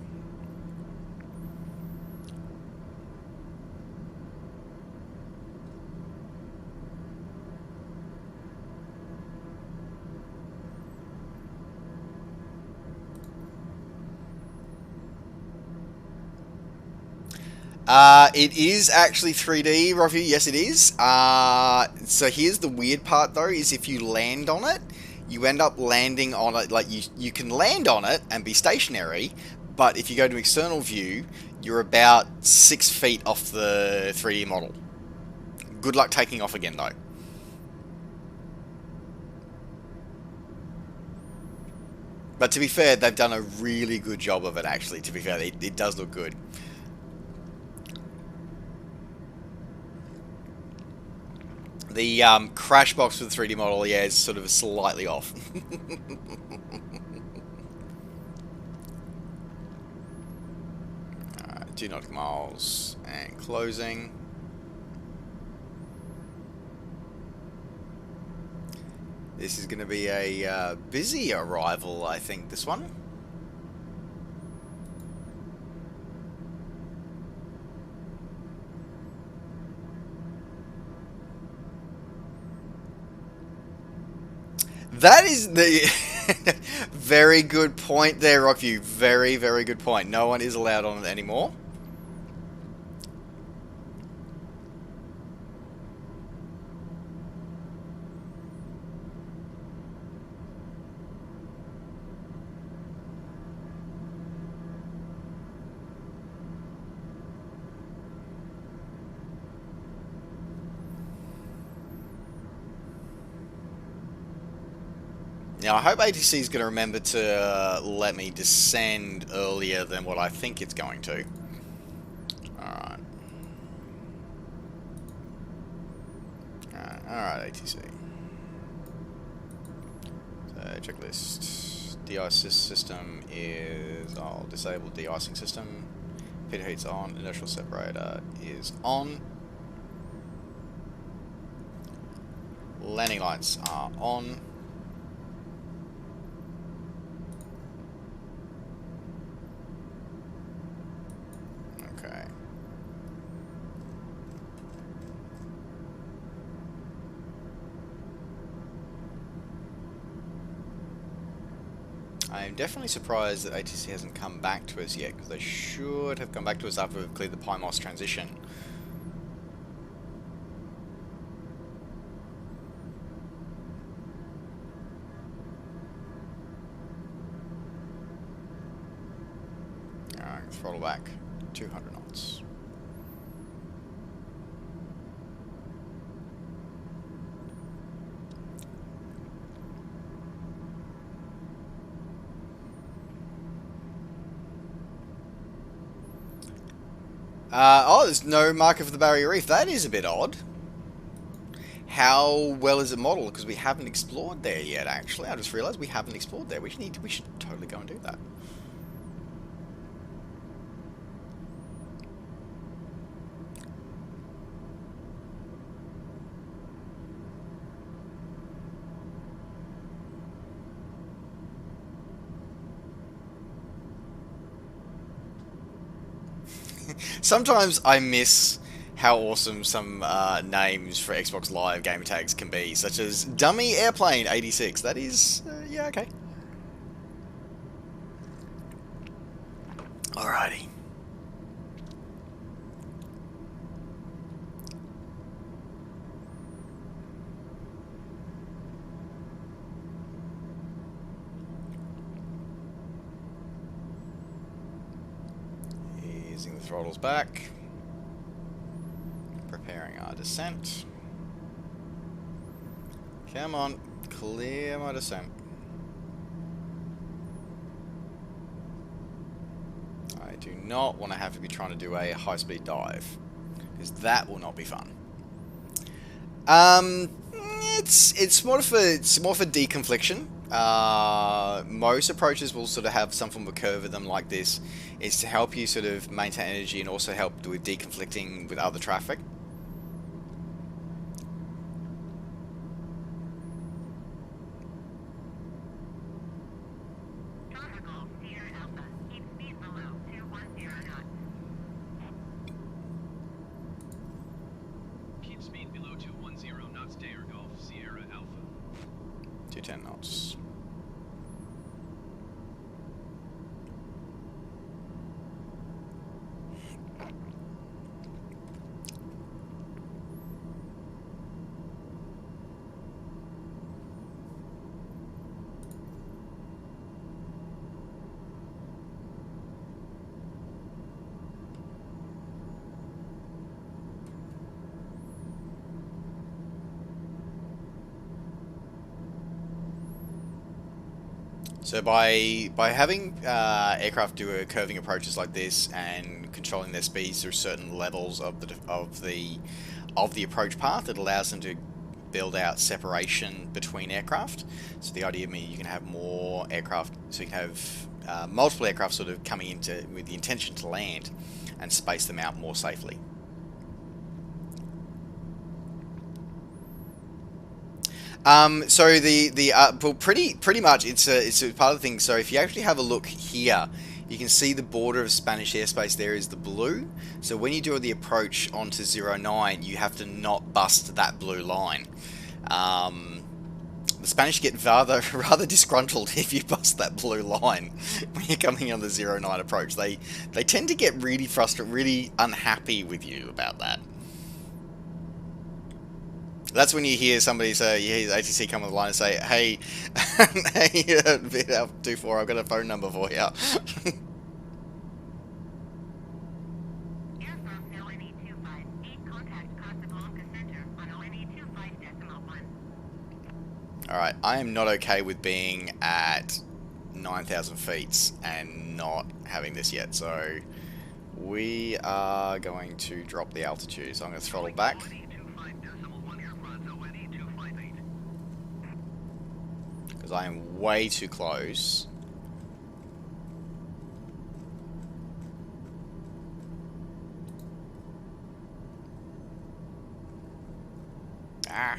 It is actually 3D, Rocky. Yes, it is. So here's the weird part, though, is if you land on it, you end up landing on it, like, you can land on it and be stationary, but if you go to external view, you're about 6 feet off the 3D model. Good luck taking off again, though. But to be fair, they've done a really good job of it, actually. To be fair, it does look good. The crash box for the 3D model, yeah, is sort of slightly off. 2 nautical miles and closing. This is going to be a busy arrival, I think, this one. That is the very good point there, Rockview. Very, very good point. No one is allowed on it anymore. Now, I hope ATC is going to remember to let me descend earlier than what I think it's going to. Alright. Alright, ATC. So, checklist. De-ice system is... I'll disable de-icing system. Feeder heat's on. Inertial separator is on. Landing lights are on. Okay. I'm definitely surprised that ATC hasn't come back to us yet, because they should have come back to us after we've cleared the Pymos transition. Throttle back. 200 knots. Oh, there's no marker for the barrier reef. That is a bit odd. How well is it modeled? Because we haven't explored there yet, actually. I just realized we haven't explored there. We should totally go and do that. Sometimes I miss how awesome some names for Xbox Live gamer tags can be, such as Dummy Airplane 86. That is, yeah, okay. Alrighty. Easing the throttles back. Preparing our descent. Come on, clear my descent. I do not want to have to be trying to do a high-speed dive, because that will not be fun. It's more for deconfliction. Most approaches will sort of have some form of curve in them like this. It's to help you sort of maintain energy and also help with deconflicting with other traffic. Keep speed below 210 knots, Sierra Golf, Sierra Alpha. 210 knots. So by having aircraft do a curving approaches like this and controlling their speeds through certain levels of the approach path, it allows them to build out separation between aircraft. So the idea being you can have more aircraft, so you can have multiple aircraft sort of coming into with the intention to land and space them out more safely. So well, pretty much it's a part of the thing. So if you actually have a look here, you can see the border of Spanish airspace there is the blue. So when you do the approach onto 09, you have to not bust that blue line. The Spanish get rather disgruntled if you bust that blue line when you're coming on the 09 approach. They tend to get really frustrated, really unhappy with you about that. That's when you hear somebody say, you hear the ATC come on the line and say, hey, hey, Alpha 24, I've got a phone number for you. Aircraft ONE-258, contact Casablanca Center on ONE-25.1. Alright, I am not okay with being at 9,000 feet and not having this yet, so we are going to drop the altitude. So I'm going to throttle back. Because I am way too close. Ah.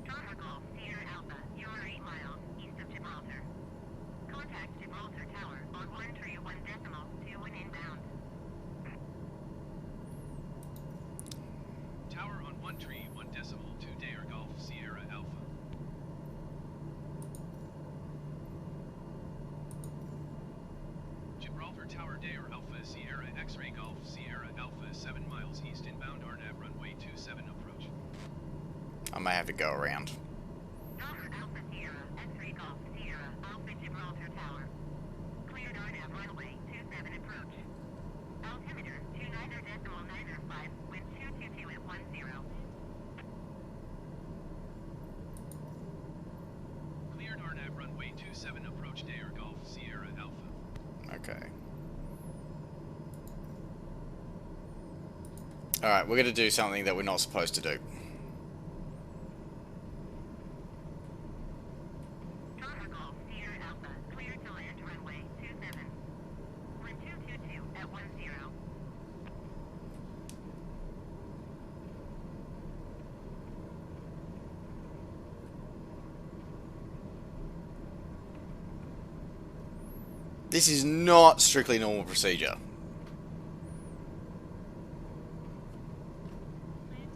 Charter Golf, Sierra Alpha, you are 8 miles east of Gibraltar. Contact Gibraltar Tower on 131.2 when inbound. Golf Sierra Alpha 7 miles east inbound RNAV runway 27 approach. I may have to go around. Donner Alpha Sierra, X-Ray Golf Sierra, Alpha Gibraltar Tower. Cleared RNAV runway 27 approach. Altimeter 29.905, wind 222 at 10. Cleared RNAV runway 27 approach Dare Golf Sierra Alpha. Okay. Alright, we're going to do something that we're not supposed to do. Donner Golf Sierra Alpha, cleared to land runway 27. Wind 222 at 10. This is not strictly normal procedure.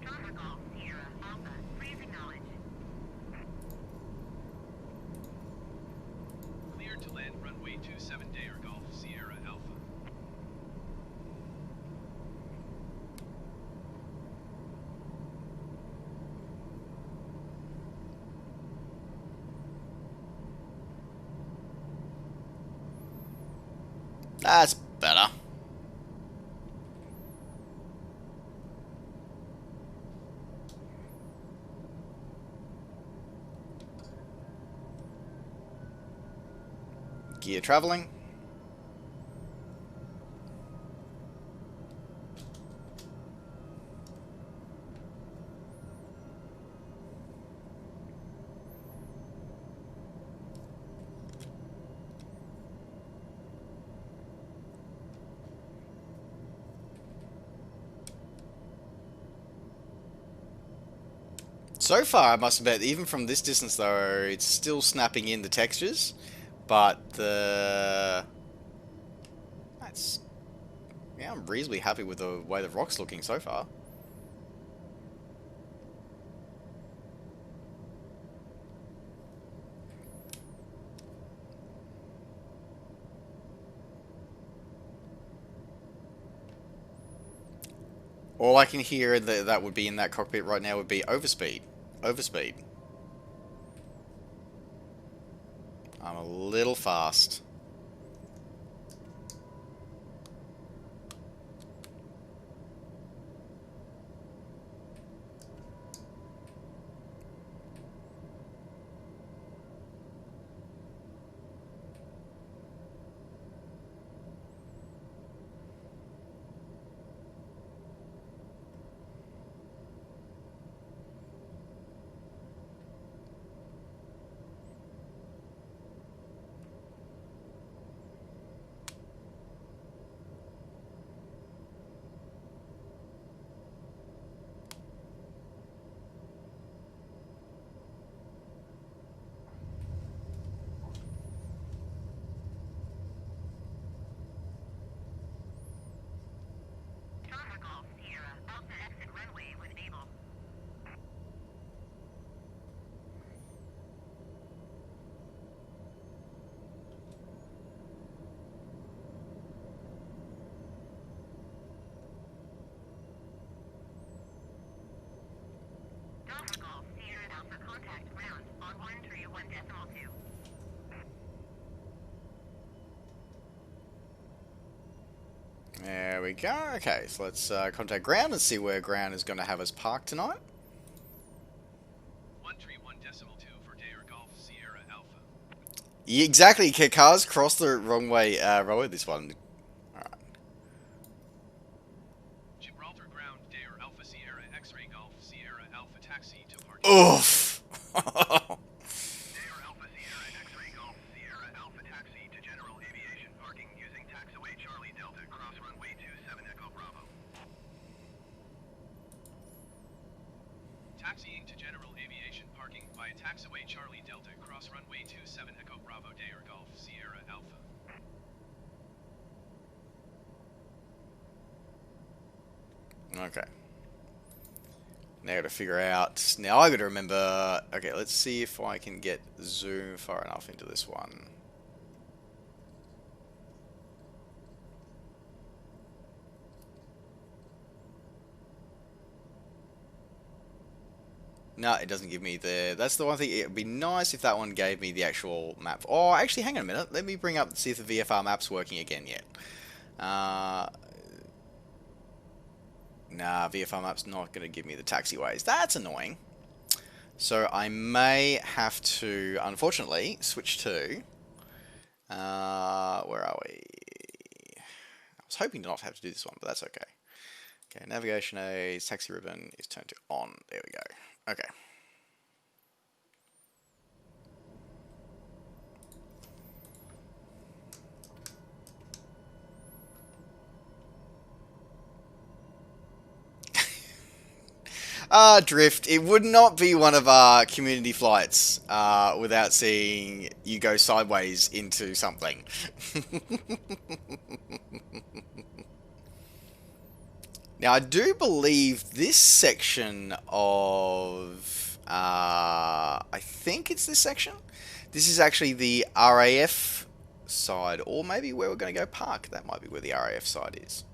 Donner Golf Sierra Alpha, please acknowledge. Cleared to land runway 27 Dare Golf Sierra Alpha. That's better. Gear traveling. So far, I must admit, even from this distance though, it's still snapping in the textures, but the... That's... Yeah, I'm reasonably happy with the way the rock's looking so far. All I can hear that would be in that cockpit right now would be overspeed. Overspeed. I'm a little fast. Donner Golf Sierra Alpha, exit runway when able. Donner Golf Sierra Alpha, contact ground on 131.2. There we go. Okay, so let's contact ground and see where ground is going to have us parked tonight. 131.2 for Dare Golf Sierra Alpha. Yeah, exactly, cars cross the wrong way road this one. Alright. Gibraltar ground Dare Alpha Sierra X-Ray Golf Sierra Alpha taxi to parking. Oof! Dare Alpha Sierra X-Ray Golf Sierra Alpha taxi to general aviation parking using taxiway Charlie Delta cross runway 27 Echo Bravo. Taxiing to general aviation parking via taxiway Charlie Delta cross runway 27 Echo Bravo Dare Golf Sierra Alpha. Okay. Now I gotta figure out. Now I gotta remember. Okay, let's see if I can get zoom far enough into this one. No, it doesn't give me the... That's the one thing. It would be nice if that one gave me the actual map. Oh, actually, hang on a minute. Let me bring up, see if the VFR map's working again yet. Nah, VFR map's not going to give me the taxiways. That's annoying. So I may have to, unfortunately, switch to... where are we? I was hoping to not have to do this one, but that's okay. Okay, navigation aids, taxi ribbon is turned to on. There we go. Okay. Drift. It would not be one of our community flights without seeing you go sideways into something. Now, I do believe this section of... I think it's this section. This is actually the RAF side, or maybe where we're going to go park. That might be where the RAF side is.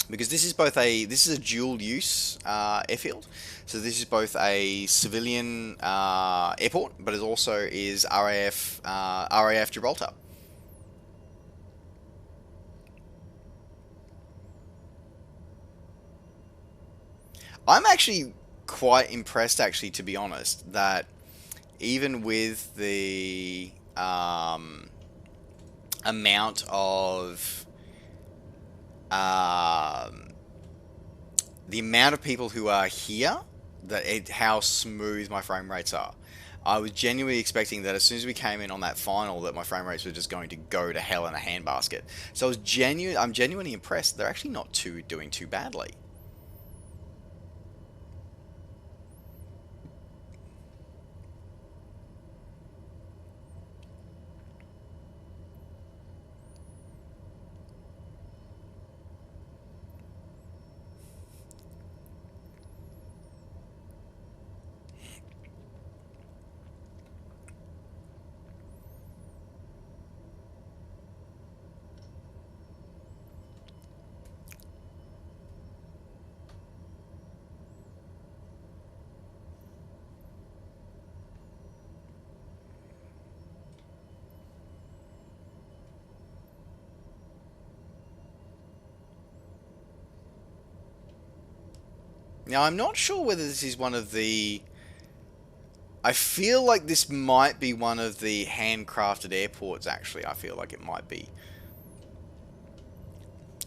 Because this is both a dual use airfield, so this is both a civilian airport, but it also is RAF Gibraltar. I'm actually quite impressed, actually, to be honest, that even with the amount of people who are here, how smooth my frame rates are. I was genuinely expecting that as soon as we came in on that final, that my frame rates were just going to go to hell in a handbasket. So I'm genuinely impressed. They're actually not doing too badly. Now, I'm not sure whether this is one of the... I feel like this might be one of the handcrafted airports, actually. I feel like it might be.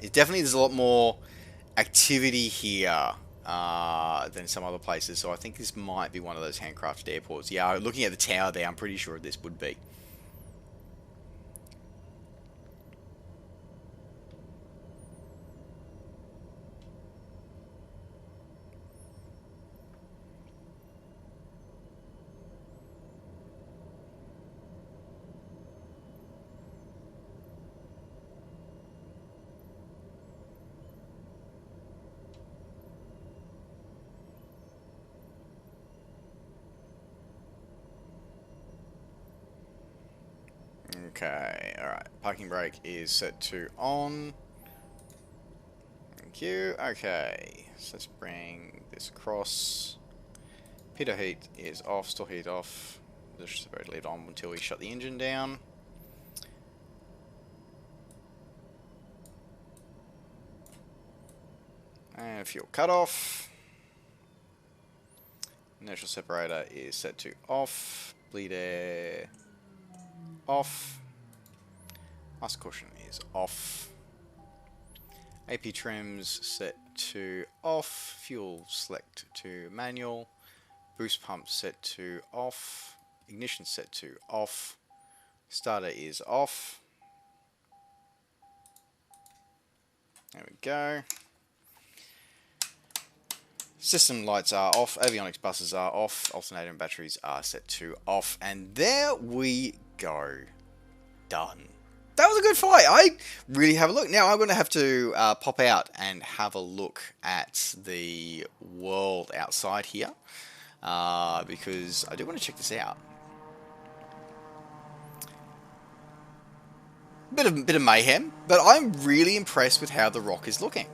It definitely, there's a lot more activity here than some other places, so I think this might be one of those handcrafted airports. Yeah, looking at the tower there, I'm pretty sure this would be. Okay, alright. Parking brake is set to on. Thank you. Okay, so let's bring this across. Pitot heat is off, store heat off. Just leave it on until we shut the engine down. And fuel cut off. Inertial separator is set to off. Bleed air off. Master caution is off. AP trims set to off. Fuel select to manual. Boost pump set to off. Ignition set to off. Starter is off. There we go. System lights are off. Avionics buses are off. Alternator and batteries are set to off. And there we go. Done. That was a good flight. I really have a look. Now I'm going to have to pop out and have a look at the world outside here. Because I do want to check this out. Bit of mayhem, but I'm really impressed with how the rock is looking.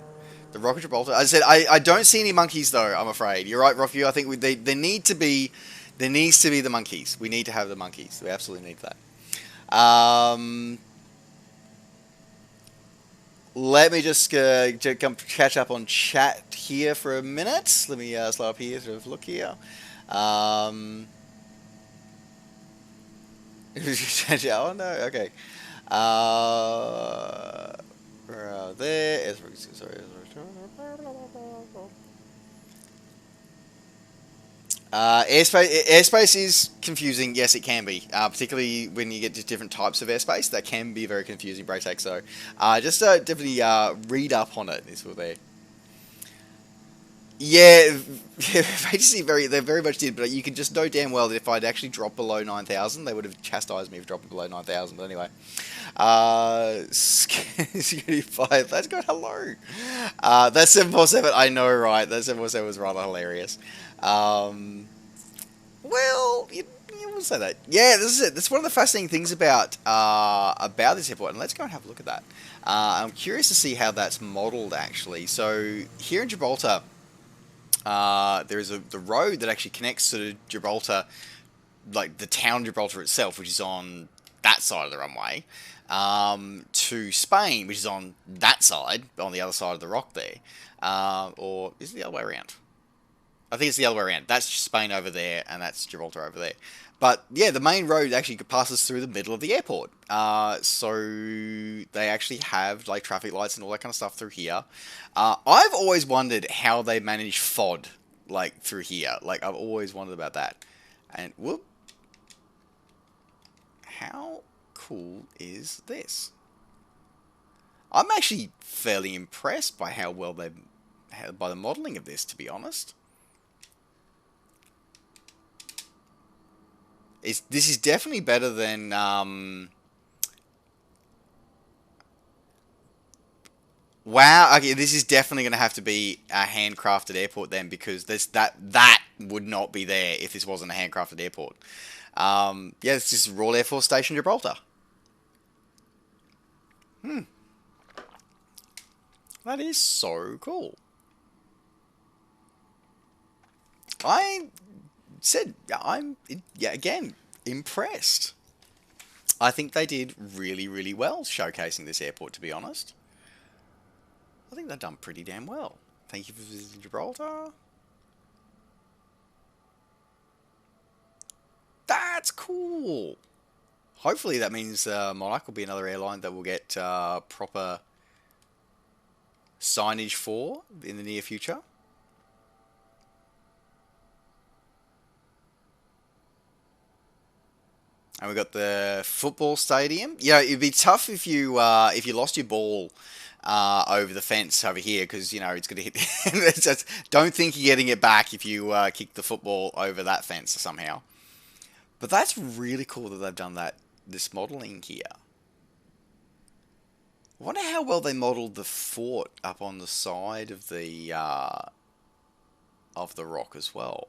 The Rock of Gibraltar. I said I don't see any monkeys though. I'm afraid you're right, Rocky. I think they need to be. There needs to be the monkeys. We need to have the monkeys. We absolutely need that. Let me just catch up on chat here for a minute. Let me slow up here, sort of look here. Oh no, okay. There. Sorry. Airspace is confusing. Yes, it can be. Particularly when you get to different types of airspace, that can be very confusing. Break so just definitely read up on it. Is what there. Yeah, basically they very much did, but you can just know damn well that if I'd actually dropped below 9,000, they would have chastised me for dropping below 9,000. But anyway, Security 5, that's good, hello. That's 747, I know, right? That 747 was rather hilarious. Well, we'll say that. Yeah, this is it. That's one of the fascinating things about this airport, and let's go and have a look at that. I'm curious to see how that's modelled, actually. So, here in Gibraltar, there is the road that actually connects to Gibraltar, like the town Gibraltar itself, which is on that side of the runway, to Spain, which is on that side, on the other side of the rock there. Or is it the other way around? I think it's the other way around. That's Spain over there, and that's Gibraltar over there. But yeah, the main road actually passes through the middle of the airport. So they actually have like traffic lights and all that kind of stuff through here. I've always wondered how they manage FOD like through here. Like I've always wondered about that. And whoop, how cool is this? I'm actually fairly impressed by how well by the modelling of this, to be honest. This is definitely better than wow. Okay, this is definitely going to have to be a handcrafted airport then, because that would not be there if this wasn't a handcrafted airport. Yeah, this is Royal Air Force Station Gibraltar. That is so cool. I'm again impressed. I think they did really, really well showcasing this airport, to be honest. I think they've done pretty damn well. Thank you for visiting Gibraltar. That's cool. Hopefully that means Monarch will be another airline that will get proper signage for in the near future. And we've got the football stadium. Yeah, it'd be tough if you lost your ball over the fence over here, because it's going to hit. Don't think you're getting it back if you kick the football over that fence somehow. But that's really cool that they've done this modelling here. I wonder how well they modelled the fort up on the side of the rock as well.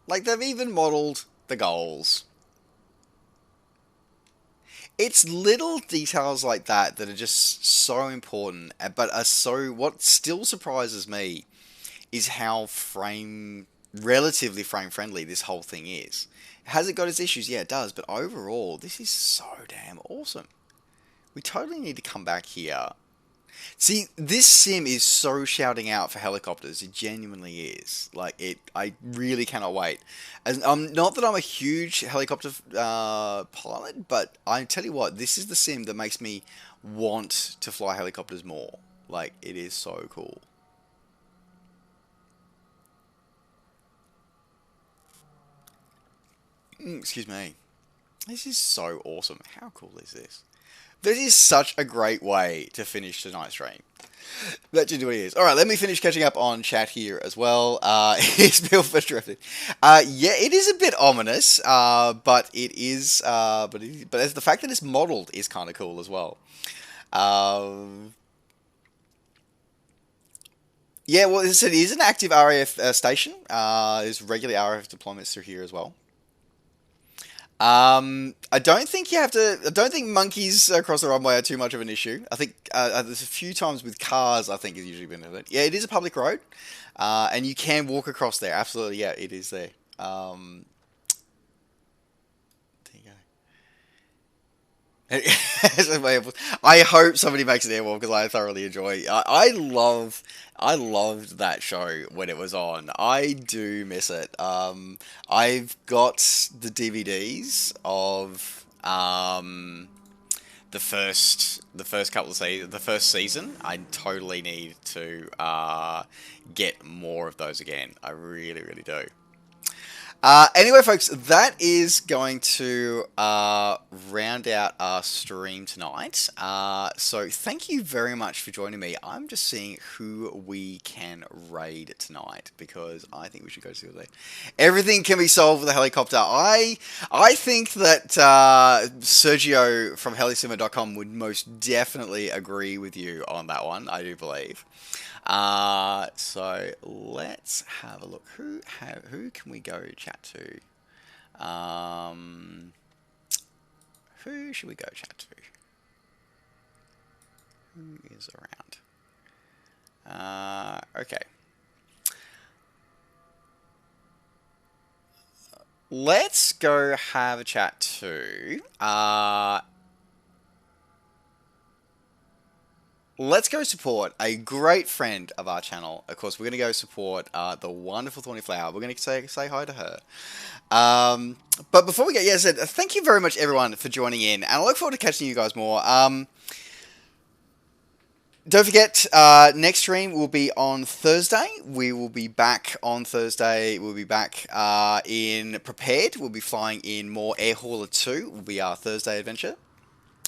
Like, they've even modelled the goals. It's little details like that that are just so important, but are so... What still surprises me is how relatively frame-friendly this whole thing is. Has it got its issues? Yeah, it does, but overall, this is so damn awesome. We totally need to come back here. See, this sim is so shouting out for helicopters. It genuinely is. Like, I really cannot wait. Not that I'm a huge helicopter pilot, but I tell you what, this is the sim that makes me want to fly helicopters more. Like, it is so cool. Excuse me. This is so awesome. How cool is this? This is such a great way to finish tonight's stream. That's just what it is. Alright, let me finish catching up on chat here as well. It's Bill for drifting. Yeah, it is a bit ominous, but it is, but as the fact that it's modelled is kind of cool as well. Yeah, well, it is an active RAF station. There's regular RAF deployments through here as well. I don't think you have to. I don't think monkeys across the runway are too much of an issue. I think there's a few times with cars. I think has usually been of it. Yeah, it is a public road, and you can walk across there. Absolutely, yeah, it is there. There you go. I hope somebody makes an airwalk because I thoroughly enjoy. I loved that show when it was on. I do miss it. I've got the DVDs of the first couple of seasons, the first season. I totally need to get more of those again. I really, really do. Anyway, folks, that is going to round out our stream tonight. So thank you very much for joining me. I'm just seeing who we can raid tonight because I think we should go see what they. Everything can be solved with a helicopter. I think that Sergio from helisimmer.com would most definitely agree with you on that one. I do believe. So let's have a look. Who can we go chat to? Who should we go chat to? Who is around? Okay. Let's go have a chat to. Let's go support a great friend of our channel. Of course, we're going to go support the wonderful Thorny Flower. We're going to say hi to her. But before we get, yeah, said thank you very much, everyone, for joining in, and I look forward to catching you guys more. Don't forget, next stream will be on Thursday. We will be back on Thursday. We'll be back in Prepared. We'll be flying in more Air Hauler 2. Will be our Thursday adventure.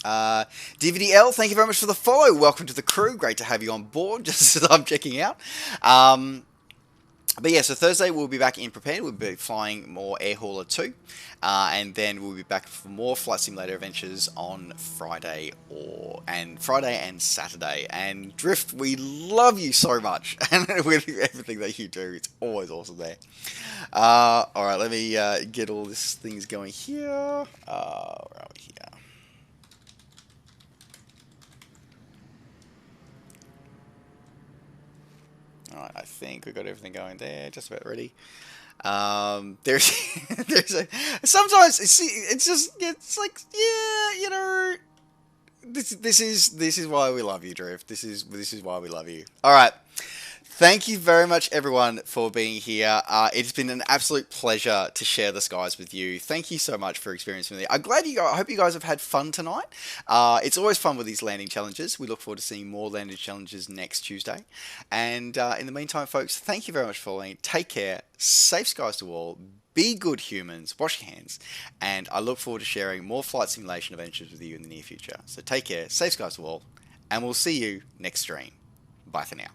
DVDL, thank you very much for the follow. Welcome to the crew. Great to have you on board, just as I'm checking out. But yeah, so Thursday we'll be back in Prepared. We'll be flying more Air Hauler 2. And then we'll be back for more Flight Simulator adventures on Friday and Saturday. And Drift, we love you so much. And with everything that you do, it's always awesome there. Alright, let me get all these things going here. Where are we here? Alright, I think we've got everything going there, just about ready. There's sometimes it's like, yeah, you know, this is why we love you, Drift. This is why we love you. Alright. Thank you very much, everyone, for being here. It's been an absolute pleasure to share the skies with you. Thank you so much for experiencing me. I hope you guys have had fun tonight. It's always fun with these landing challenges. We look forward to seeing more landing challenges next Tuesday. And in the meantime, folks, thank you very much for following. Take care. Safe skies to all. Be good humans. Wash your hands. And I look forward to sharing more flight simulation adventures with you in the near future. So take care. Safe skies to all. And we'll see you next stream. Bye for now.